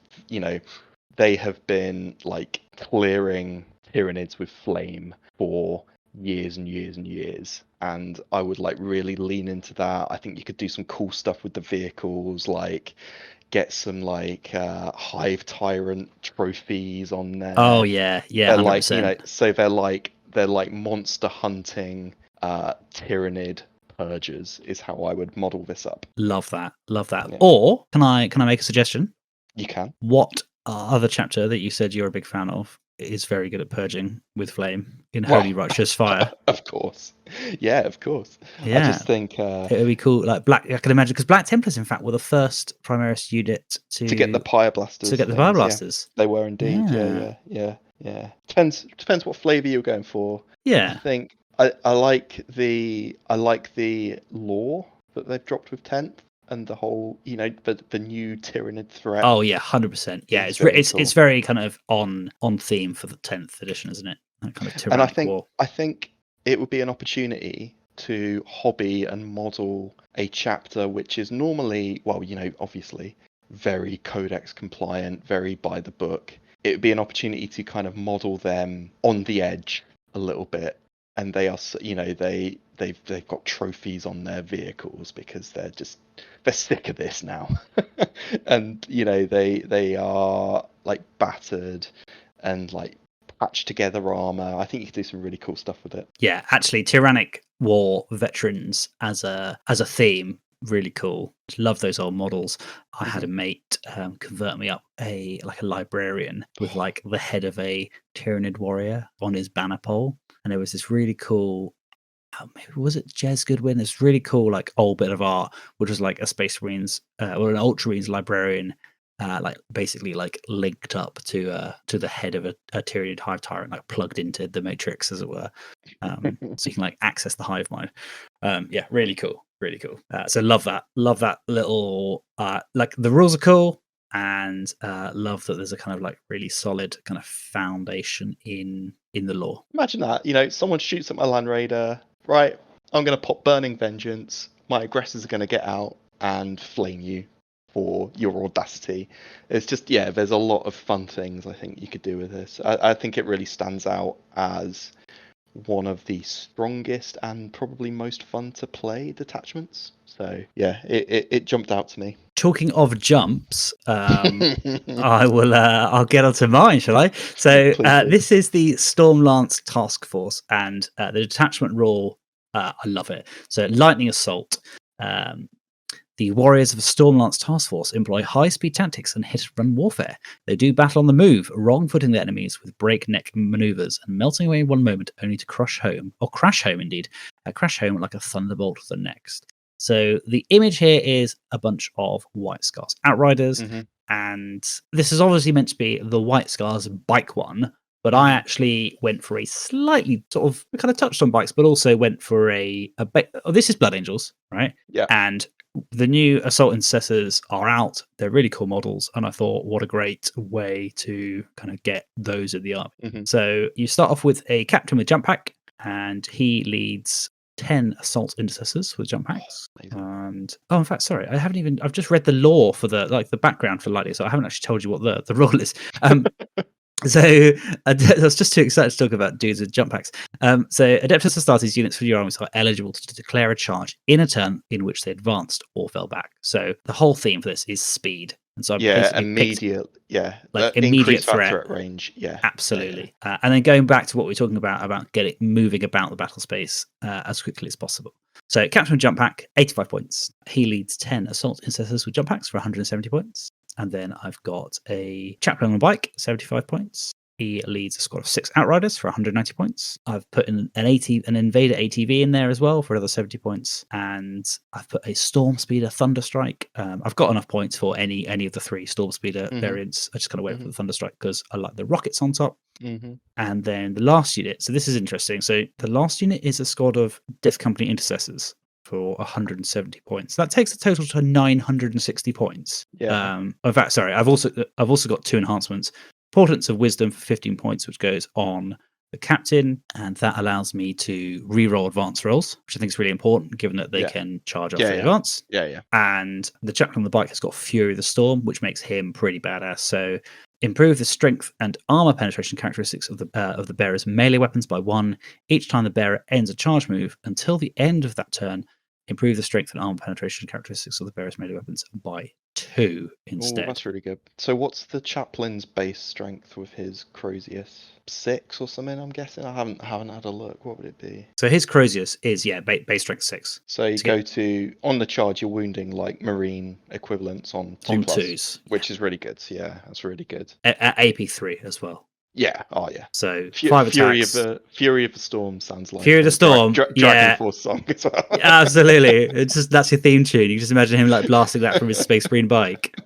they have been like clearing Tyranids with flame for years and years and years, and I would like really lean into that. I think you could do some cool stuff with the vehicles, like get some like Hive Tyrant trophies on Oh there. yeah, yeah, They're like, 100%. so they're like monster hunting Tyranid purgers is how I would model this up. Love that. Love that. Yeah, Or can I make a suggestion? you can. What other chapter that you said you're a big fan of is very good at purging with flame in Holy Well, Righteous Fire? of course. Yeah, of course. I Yeah, just think it would be cool. Like Black, I can imagine because Black Templars, in fact, were the first Primaris unit to get the to Pyre Blasters get the Fire things, yeah. Blasters. They were indeed. Yeah, Yeah, yeah, yeah, yeah. Depends what flavor you're going for. I yeah. think I like the lore that they've dropped with 10th and the whole, the new Tyranid threat Oh yeah, 100%. Yeah, is it's very it's cool. very kind of on theme for the 10th edition, isn't it? That kind of And tyrannic war. I think it would be an opportunity to hobby and model a chapter which is normally, well, obviously very codex compliant, very by the book. It would be an opportunity to kind of model them on the edge a little bit, and they are, they've got trophies on their vehicles because they're sick of this now, and they are like battered and like patched together armor. I think you could do some really cool stuff with it. Yeah, actually, tyrannic war veterans as a theme, really cool. Love those old models. I had a mate convert me up a librarian with like the head of a Tyranid warrior on his banner pole, and there was this really cool. Maybe was it Jez Goodwin? This really cool like old bit of art, which was like a Space Marines or an Ultramarines librarian, like basically like linked up to the head of a Tyranid Hive Tyrant, like plugged into the Matrix, as it were. So you can like access the hive mind. Yeah, really cool, really cool. So love that little like the rules are cool, and love that there's a kind of like really solid kind of foundation in the lore. Imagine that, someone shoots at my Land Raider, right? I'm going to pop Burning Vengeance. My aggressors are going to get out and flame you for your audacity. It's just, yeah, there's a lot of fun things I think you could do with this. I think it really stands out as one of the strongest and probably most fun to play detachments. So yeah, it jumped out to me. Talking of jumps, I will. I'll get onto mine, shall I? So this is the Stormlance Task Force, and the detachment rule. I love it. So lightning assault. The warriors of a Stormlance Task Force employ high-speed tactics and hit-and-run warfare. They do battle on the move, wrong-footing their enemies with breakneck maneuvers and melting away in one moment only to crash home indeed. Crash home like a thunderbolt the next. So the image here is a bunch of White Scars Outriders, and this is obviously meant to be the White Scars bike one, but I actually went for a slightly sort of, we kind of touched on bikes, but also went for this is Blood Angels, right? Yeah. And the new Assault Intercessors are out. They're really cool models, and I thought, what a great way to kind of get those in the army. So you start off with a captain with jump pack, and he leads 10 Assault Intercessors with jump packs. And in fact, sorry, I've just read the lore for the background for Lightning, so I haven't actually told you what the rule is. So I was just too excited to talk about dudes with jump packs. So Adeptus Astartes units for your armies are eligible to declare a charge in a turn in which they advanced or fell back. So the whole theme for this is speed. And so immediate immediate threat range. Yeah, absolutely. And then going back to what we were talking about moving about the battle space as quickly as possible. So Captain with jump pack, 85 points. He leads 10 Assault Intercessors with jump packs for 170 points. And then I've got a chaplain on a bike, 75 points. He leads a squad of 6 Outriders for 190 points. I've put in an Invader ATV in there as well for another 70 points. And I've put a Storm Speeder Thunderstrike. I've got enough points for any of the 3 Storm Speeder variants. I just kind of wait for the Thunderstrike because I like the rockets on top. And then the last unit. So this is interesting. So the last unit is a squad of Death Company Intercessors for 170 points. That takes the total to 960 points. Yeah. In fact, sorry, I've also got 2 enhancements. Portents of Wisdom for 15 points, which goes on the captain, and that allows me to re-roll advance rolls, which I think is really important, given that they can charge off the advance. Yeah. And the chaplain on the bike has got Fury of the Storm, which makes him pretty badass. So Improve the strength and armor penetration characteristics of the bearer's melee weapons by 1 each time the bearer ends a charge move until the end of that turn. Improve the strength and armor penetration characteristics of the bearer's melee weapons by 2 Oh, instead. that's really good. So what's the chaplain's base strength with his Crozius? 6 or something, I'm guessing? I haven't had a look. What would it be? So his Crozius is, base strength 6. So you go to, on the charge, you're wounding like Marine equivalents on 2+. On 2s. Which is really good. Yeah, that's really good. At AP 3 as well. Yeah, oh yeah. So 5 attacks. Fury of the Storm sounds like Fury of the Storm, Dragon Force song as well. Yeah, absolutely. It's just, that's your theme tune. You can just imagine him like blasting that from his Space Marine bike.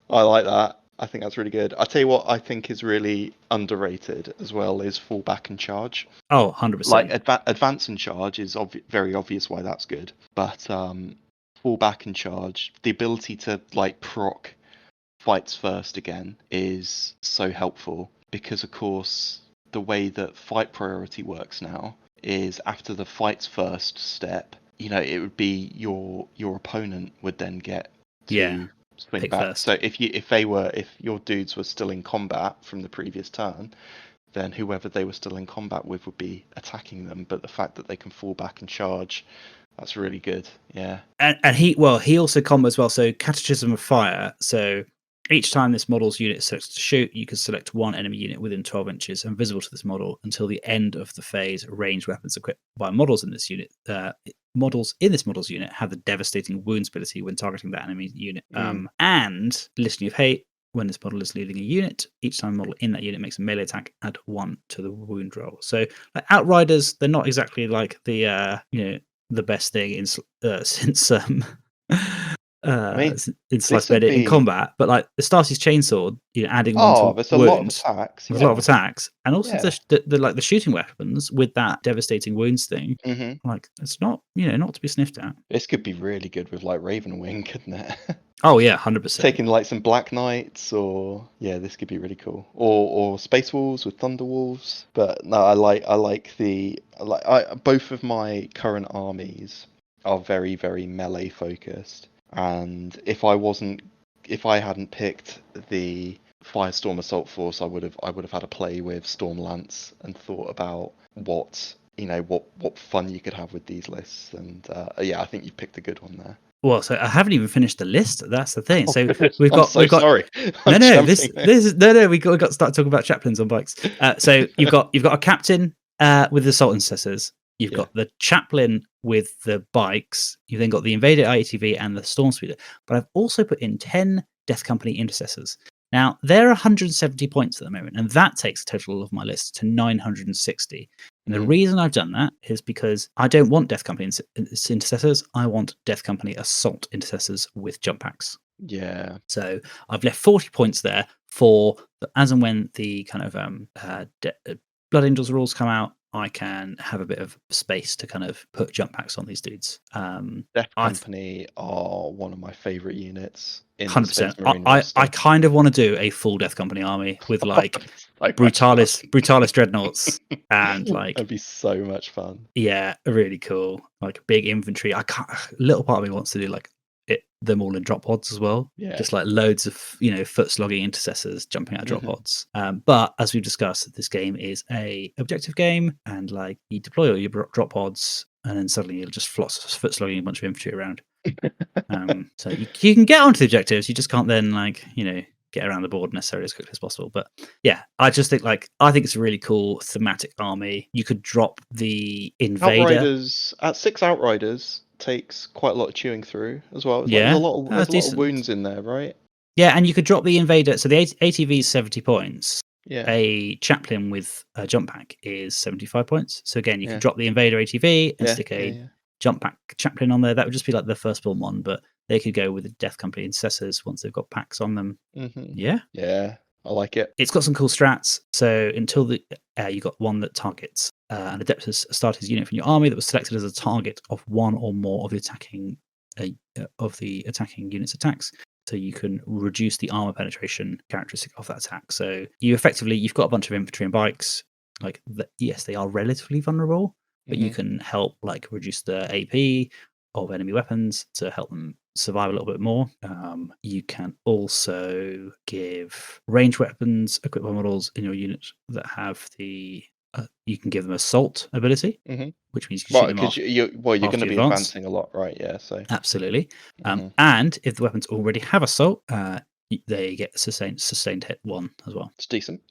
I like that. I think that's really good. I tell you what, I think is really underrated as well is fall back and charge. Oh, 100%. Like advance and charge is very obvious why that's good, but fall back and charge, the ability to like proc fights first again is so helpful because, of course, the way that fight priority works now is after the fights first step, it would be your opponent would then get to swing back. First. So if your dudes were still in combat from the previous turn, then whoever they were still in combat with would be attacking them. But the fact that they can fall back and charge, that's really good. Yeah. And he also combos well. So Catechism of Fire. So each time this model's unit is selected to shoot, you can select one enemy unit within 12 inches and visible to this model until the end of the phase. Ranged weapons equipped by models in this unit. Models in this model's unit have the devastating wounds ability when targeting that enemy unit. And Listening of Hate. When this model is leading a unit, each time a model in that unit makes a melee attack, add 1 to the wound roll. So, like Outriders, they're not exactly like the the best thing in since in slice bed in combat, but like the Astartes Chainsword, adding 1 to there's wounds, a lot of attacks. there's a lot of attacks, and also the shooting weapons with that devastating wounds thing. Like it's not not to be sniffed at. This could be really good with like Raven Wing, couldn't it? Oh yeah, 100%. Taking like some Black Knights, or this could be really cool. Or Space Wolves with Thunder Wolves. But no, I like both of my current armies are very, very melee focused. And if I hadn't picked the Firestorm Assault Force, I would have had a play with Stormlance and thought about what fun you could have with these lists. And I think you picked a good one there. Well, so I haven't even finished the list. That's the thing. So we've got. Sorry. We got to start talking about chaplains on bikes. So you've got a captain with the assault intercessors. You've got the chaplain with the bikes. You've then got the Invader IATV and the Storm Speeder. But I've also put in 10 Death Company intercessors. Now, they're 170 points at the moment, and that takes a total of my list to 960. And the reason I've done that is because I don't want Death Company intercessors. I want Death Company assault intercessors with jump packs. Yeah. So I've left 40 points there for as and when the kind of Blood Angels rules come out, I can have a bit of space to kind of put jump packs on these dudes. Death Company are one of my favourite units. 100%. I kind of want to do a full Death Company army with like Brutalis dreadnoughts and like that'd be so much fun. Yeah, really cool. Like big infantry. Little part of me wants to do like them all in drop pods as well. Yeah. Just like loads of foot slogging intercessors jumping out of drop pods. But as we've discussed, this game is a objective game, and like you deploy all your drop pods, and then suddenly you'll just foot slogging a bunch of infantry around. So you can get onto the objectives, you just can't then get around the board necessarily as quickly as possible. But yeah, I just think I think it's a really cool thematic army. You could drop the Invader. Outriders at 6 Outriders takes quite a lot of chewing through as well. There's a lot of wounds in there, right? Yeah, and you could drop the Invader. So the ATV is 70 points. Yeah. A chaplain with a jump pack is 75 points. So again, you could drop the Invader ATV and stick a jump pack chaplain on there. That would just be like the firstborn one, but they could go with the Death Company intercessors once they've got packs on them. Yeah, I like it. It's got some cool strats. So until you got one that targets an Adeptus Astartes unit from your army that was selected as a target of one or more of the attacking unit's attacks. So you can reduce the armor penetration characteristic of that attack. So you've got a bunch of infantry and bikes. Yes, they are relatively vulnerable, but you can help reduce the AP of enemy weapons to help them survive a little bit more. You can also give range weapons equipped by models in your unit that have the you can give them assault ability, Mm-hmm. which means you can shoot Well, them because off you're going after to you be advance. advancing a lot, right? Yeah. So. Absolutely. Mhm. And if the weapons already have assault, they get sustained hit 1 as well. It's decent.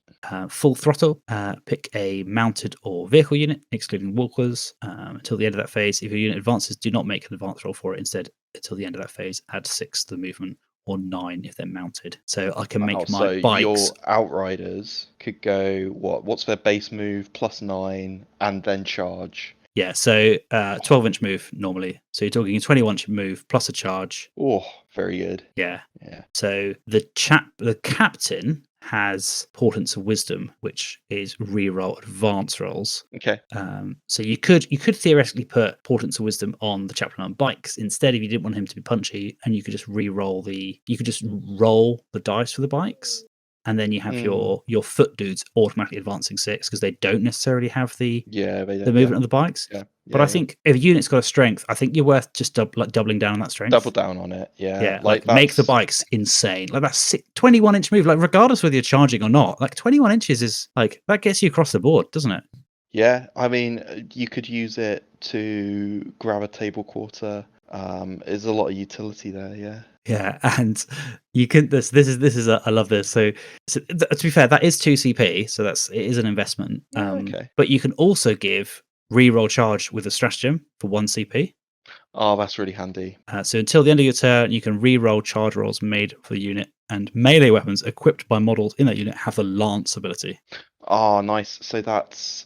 Full throttle, pick a mounted or vehicle unit, excluding walkers, until the end of that phase. If your unit advances, do not make an advance roll for it. Instead, until the end of that phase, add 6 to the movement, or 9 if they're mounted. So I can make my So bikes. your outriders could go what's their base move +9 and then charge. Yeah, so 12-inch move normally. So you're talking a 21-inch move plus a charge. Oh, very good. Yeah. Yeah. So the captain has Portents of Wisdom, which is reroll advance rolls. Okay. So you could theoretically put Portents of Wisdom on the chaplain on bikes instead if you didn't want him to be punchy, and you could just roll the dice for the bikes, and then you have your foot dudes automatically advancing 6 because they don't necessarily have the movement of the bikes. Yeah. But I think if a unit's got a strength, I think you're worth just doubling down on that strength. Double down on it. Yeah. Yeah, like make the bikes insane. Like that's 21-inch move. Like regardless whether you're charging or not, like 21 inches is like that gets you across the board, doesn't it? Yeah, I mean, you could use it to grab a table quarter. There's a lot of utility there. Yeah. Yeah, and you can. This is. I love this. So to be fair, that is 2 CP, so it is an investment. Okay. But you can also give reroll charge with a stratagem for 1 CP. Oh, that's really handy. So until the end of your turn, you can re-roll charge rolls made for the unit, and melee weapons equipped by models in that unit have the lance ability. Oh, nice. So that's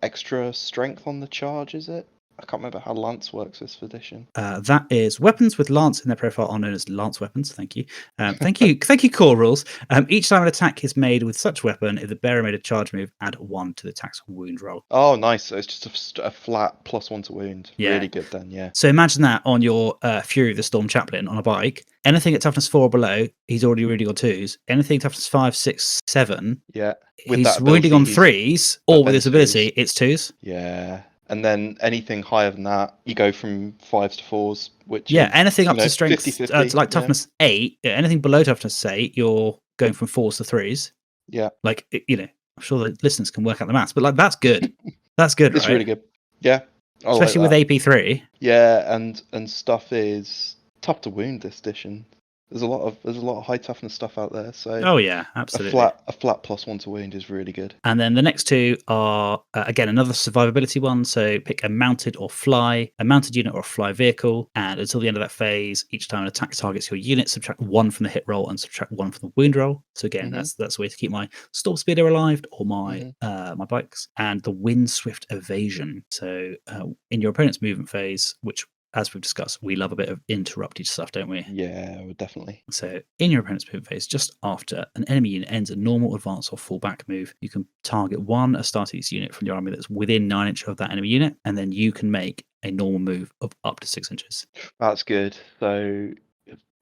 extra strength on the charge, is it? I can't remember how lance works this edition. That is weapons with lance in their profile are known as lance weapons. Thank you. Thank you, core rules. Each time an attack is made with such weapon, if the bearer made a charge move, add 1 to the attack's wound roll. Oh, nice. So it's just a flat +1 to wound. Yeah. Really good then, yeah. So imagine that on your Fury of the Storm Chaplain on a bike. Anything at toughness 4 or below, he's already wounding on 2s. Anything toughness 5, 6, 7, yeah. With he's that wounding on ability, 3s, or with this ability, it's 2s. Yeah. And then anything higher than that, you go from 5s to 4s, which Yeah, is, anything up to strength, 50-50, like toughness 8, anything below toughness 8, you're going from 4s to 3s. Yeah. Like, I'm sure the listeners can work out the maths, but like that's good. That's good, It's right? really good. Yeah. Especially with AP3. Yeah, and stuff is tough to wound this edition. There's a lot of high toughness stuff out there. So oh yeah, absolutely. A flat +1 to wound is really good. And then the next 2 are again another survivability one. So pick a mounted unit or a fly vehicle, and until the end of that phase, each time an attack targets your unit, subtract 1 from the hit roll and subtract 1 from the wound roll. So again, that's a way to keep my storm speeder alive or my my bikes, and the wind swift evasion. So in your opponent's movement phase, which, as we've discussed, we love a bit of interrupted stuff, don't we? Yeah, definitely. So in your opponent's movement phase, just after an enemy unit ends a normal advance or fallback move, you can target 1 Astartes unit from your army that's within 9 inches of that enemy unit, and then you can make a normal move of up to 6 inches. That's good. So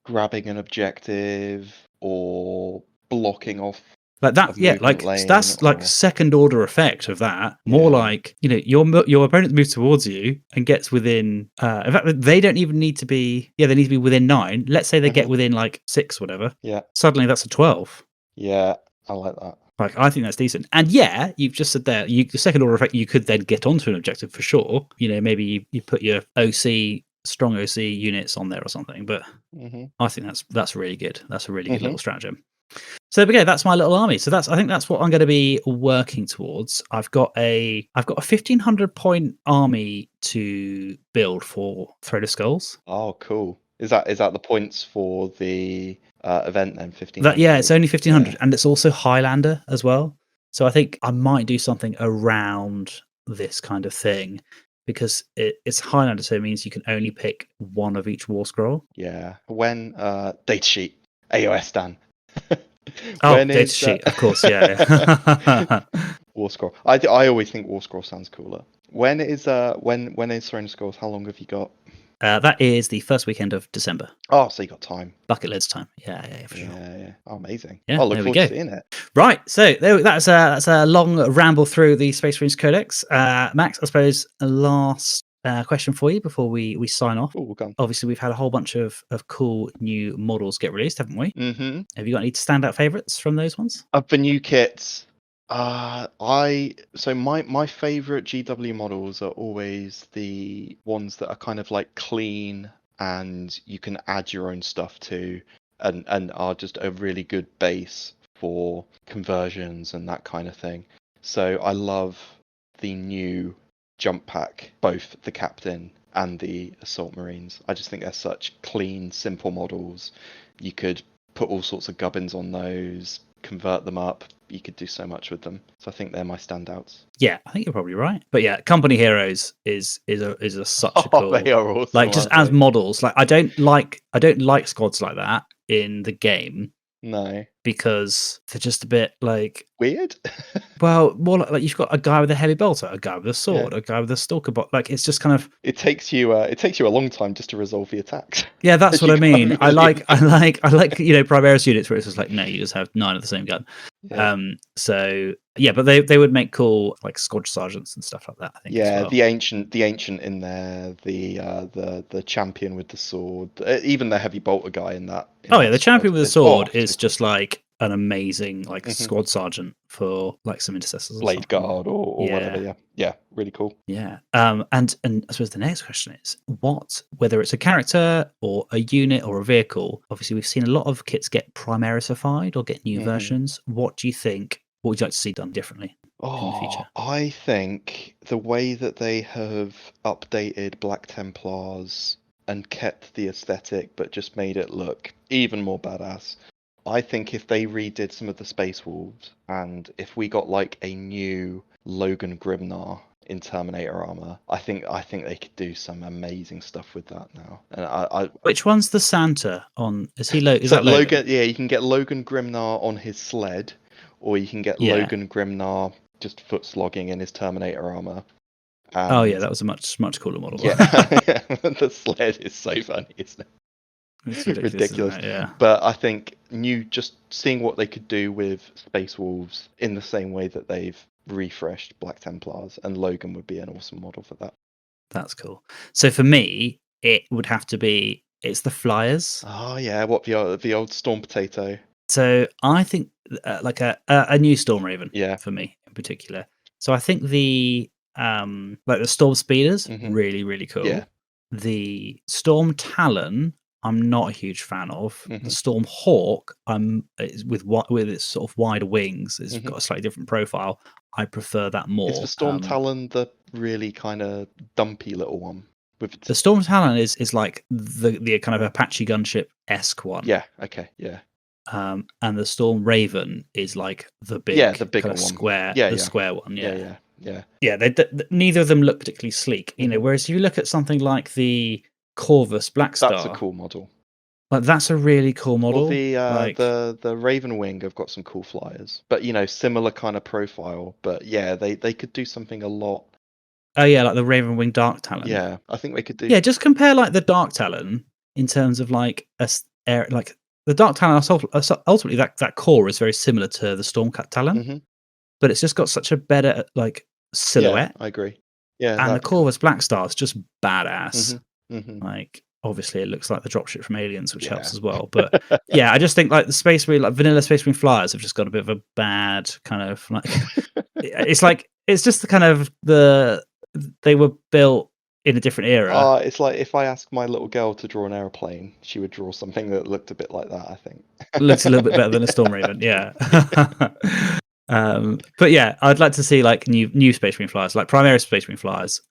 grabbing an objective or blocking off like that, yeah, like that's like second order effect of that. More like, your opponent moves towards you and gets within in fact they don't even need to be they need to be within 9. Let's say they get within like 6, whatever. Yeah. Suddenly that's a 12. Yeah, I like that. Like, I think that's decent. And yeah, you've just said there, the second order effect, you could then get onto an objective for sure. Maybe you put your strong OC units on there or something, but I think that's really good. That's a really good little stratagem. So okay, that's my little army. So I think that's what I'm going to be working towards. I've got a 1,500 point army to build for Thread of Skulls. Oh, cool. Is that the points for the event then? 1,500. Yeah, it's only 1,500, and it's also Highlander as well. So I think I might do something around this kind of thing, because it's Highlander, so it means you can only pick 1 of each war scroll. Yeah. When datasheet AOS Dan. Datasheet, of course, yeah. War scroll. I always think war scroll sounds cooler. When is Throne of Skulls? How long have you got? That is the first weekend of December. Oh, so you got time. Bucket list time. Yeah, for sure. Yeah. Oh, amazing. Yeah, I'll look forward to seeing it. Right, so that's a long ramble through the Space Marines Codex. Max, I suppose last question for you before we sign off. Oh, go on. Obviously, we've had a whole bunch of cool new models get released, haven't we? Mm-hmm. Have you got any standout favourites from those ones? Of the new kits, my favorite GW models are always the ones that are kind of like clean and you can add your own stuff to, and are just a really good base for conversions and that kind of thing. So I love the new jump pack, both the Captain and the Assault Marines. I just think they're such clean, simple models. You could put all sorts of gubbins on those, convert them up. You could do so much with them. So I think they're my standouts. Yeah, I think you're probably right. But yeah, Company Heroes is such a cool. They are awesome. Like just as models, like I don't like squads like that in the game. No. Because they're just a bit like weird. Well, more like you've got a guy with a heavy bolter, a guy with a sword, a guy with a stalker bot. Like it's just kind of. It takes you a long time just to resolve the attacks. Yeah, that's what I mean. I like Primaris units where it's just like no, you just have 9 of the same gun. Yeah. So yeah, but they would make cool like squad sergeants and stuff like that. I think. Yeah, as well. the ancient in there, the champion with the sword, even the heavy bolter guy in that. The champion with the sword is just like an amazing like squad sergeant for like some intercessors, blade guard or whatever. Yeah, really cool. Yeah, and I suppose the next question is whether it's a character or a unit or a vehicle. Obviously, we've seen a lot of kits get Primarisified or get new versions. What do you think? What would you like to see done differently in the future? I think the way that they have updated Black Templars and kept the aesthetic, but just made it look even more badass. I think if they redid some of the Space Wolves, and if we got like a new Logan Grimnar in Terminator armor, I think they could do some amazing stuff with that now. And which one's the Santa on? Is he Logan? So Logan? Yeah, you can get Logan Grimnar on his sled, or you can get Logan Grimnar just foot slogging in his Terminator armor. That was a much cooler model. Yeah, the sled is so funny, isn't it? It's ridiculous. Yeah. But I think just seeing what they could do with Space Wolves in the same way that they've refreshed Black Templars, and Logan would be an awesome model for that. That's cool. So for me, it would have to be it's the Flyers. Oh yeah, what the old Storm Potato. So I think like a new Storm Raven. Yeah. For me in particular. So I think the like the Storm Speeders really really cool. Yeah. The Storm Talon I'm not a huge fan of. The Storm Hawk, with its sort of wider wings, it's got a slightly different profile. I prefer that more. Is the Storm Talon the really kind of dumpy little one? The Storm Talon is like the kind of Apache gunship-esque one. Yeah. Okay. Yeah. And the Storm Raven is like the big, the bigger one, square, square one. Yeah. Neither of them look particularly sleek, you know. Whereas if you look at something like the Corvus Blackstar, that's a cool model. Like that's a really cool model. Well, the Raven Wing have got some cool flyers, but similar kind of profile. But yeah, they could do something a lot. Oh yeah, like the Raven Wing Dark Talon. Yeah, I think they could do. Yeah, just compare like the Dark Talon in terms of like the Dark Talon. Ultimately, that core is very similar to the Stormcat Talon, but it's just got such a better like silhouette. Yeah, I agree. Yeah, and the Corvus Blackstar is just badass. Like obviously it looks like the dropship from Aliens, which helps as well. But yeah, I just think like the Space Marine, like vanilla Space Marine Flyers have just got a bit of a bad kind of like it's just the kind of they were built in a different era. It's like if I asked my little girl to draw an airplane, she would draw something that looked a bit like that, I think. Looks a little bit better than a Storm Raven, yeah. But yeah, I'd like to see like new Space Marine Flyers, like Primaris Space Marine Flyers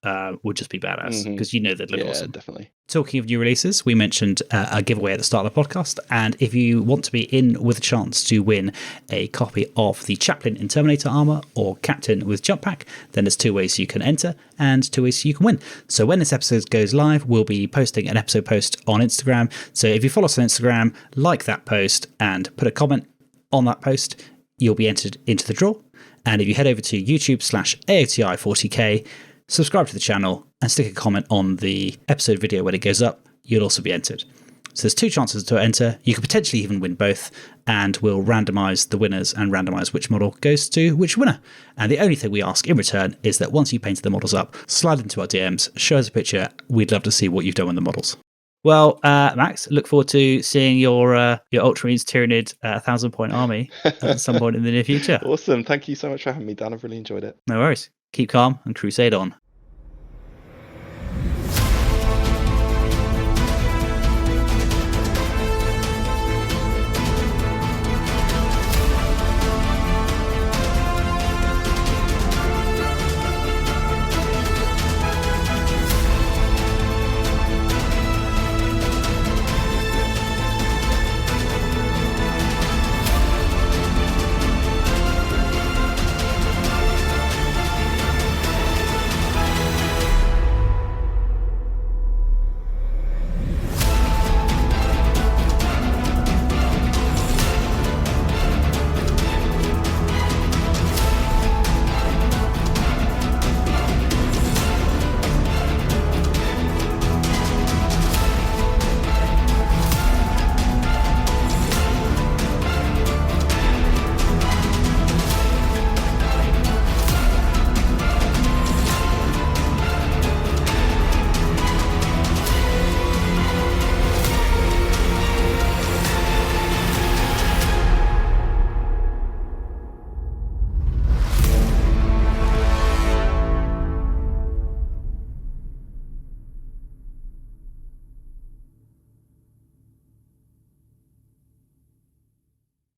would just be badass because they'd look awesome. Yeah, definitely. Talking of new releases, we mentioned a giveaway at the start of the podcast, and if you want to be in with a chance to win a copy of the Chaplain in Terminator armor or Captain with Jump Pack, then there's 2 ways you can enter and 2 ways you can win. So when this episode goes live, we'll be posting an episode post on Instagram. So if you follow us on Instagram, like that post and put a comment on that post, you'll be entered into the draw. And if you head over to YouTube/AOTI40K, subscribe to the channel and stick a comment on the episode video when it goes up, you'll also be entered. So there's 2 chances to enter. You could potentially even win both, and we'll randomise the winners and randomise which model goes to which winner. And the only thing we ask in return is that once you've painted the models up, slide into our DMs, show us a picture. We'd love to see what you've done with the models. Well, Max, look forward to seeing your Ultramarines Tyranid 1,000-point army at some point in the near future. Awesome. Thank you so much for having me, Dan. I've really enjoyed it. No worries. Keep calm and crusade on.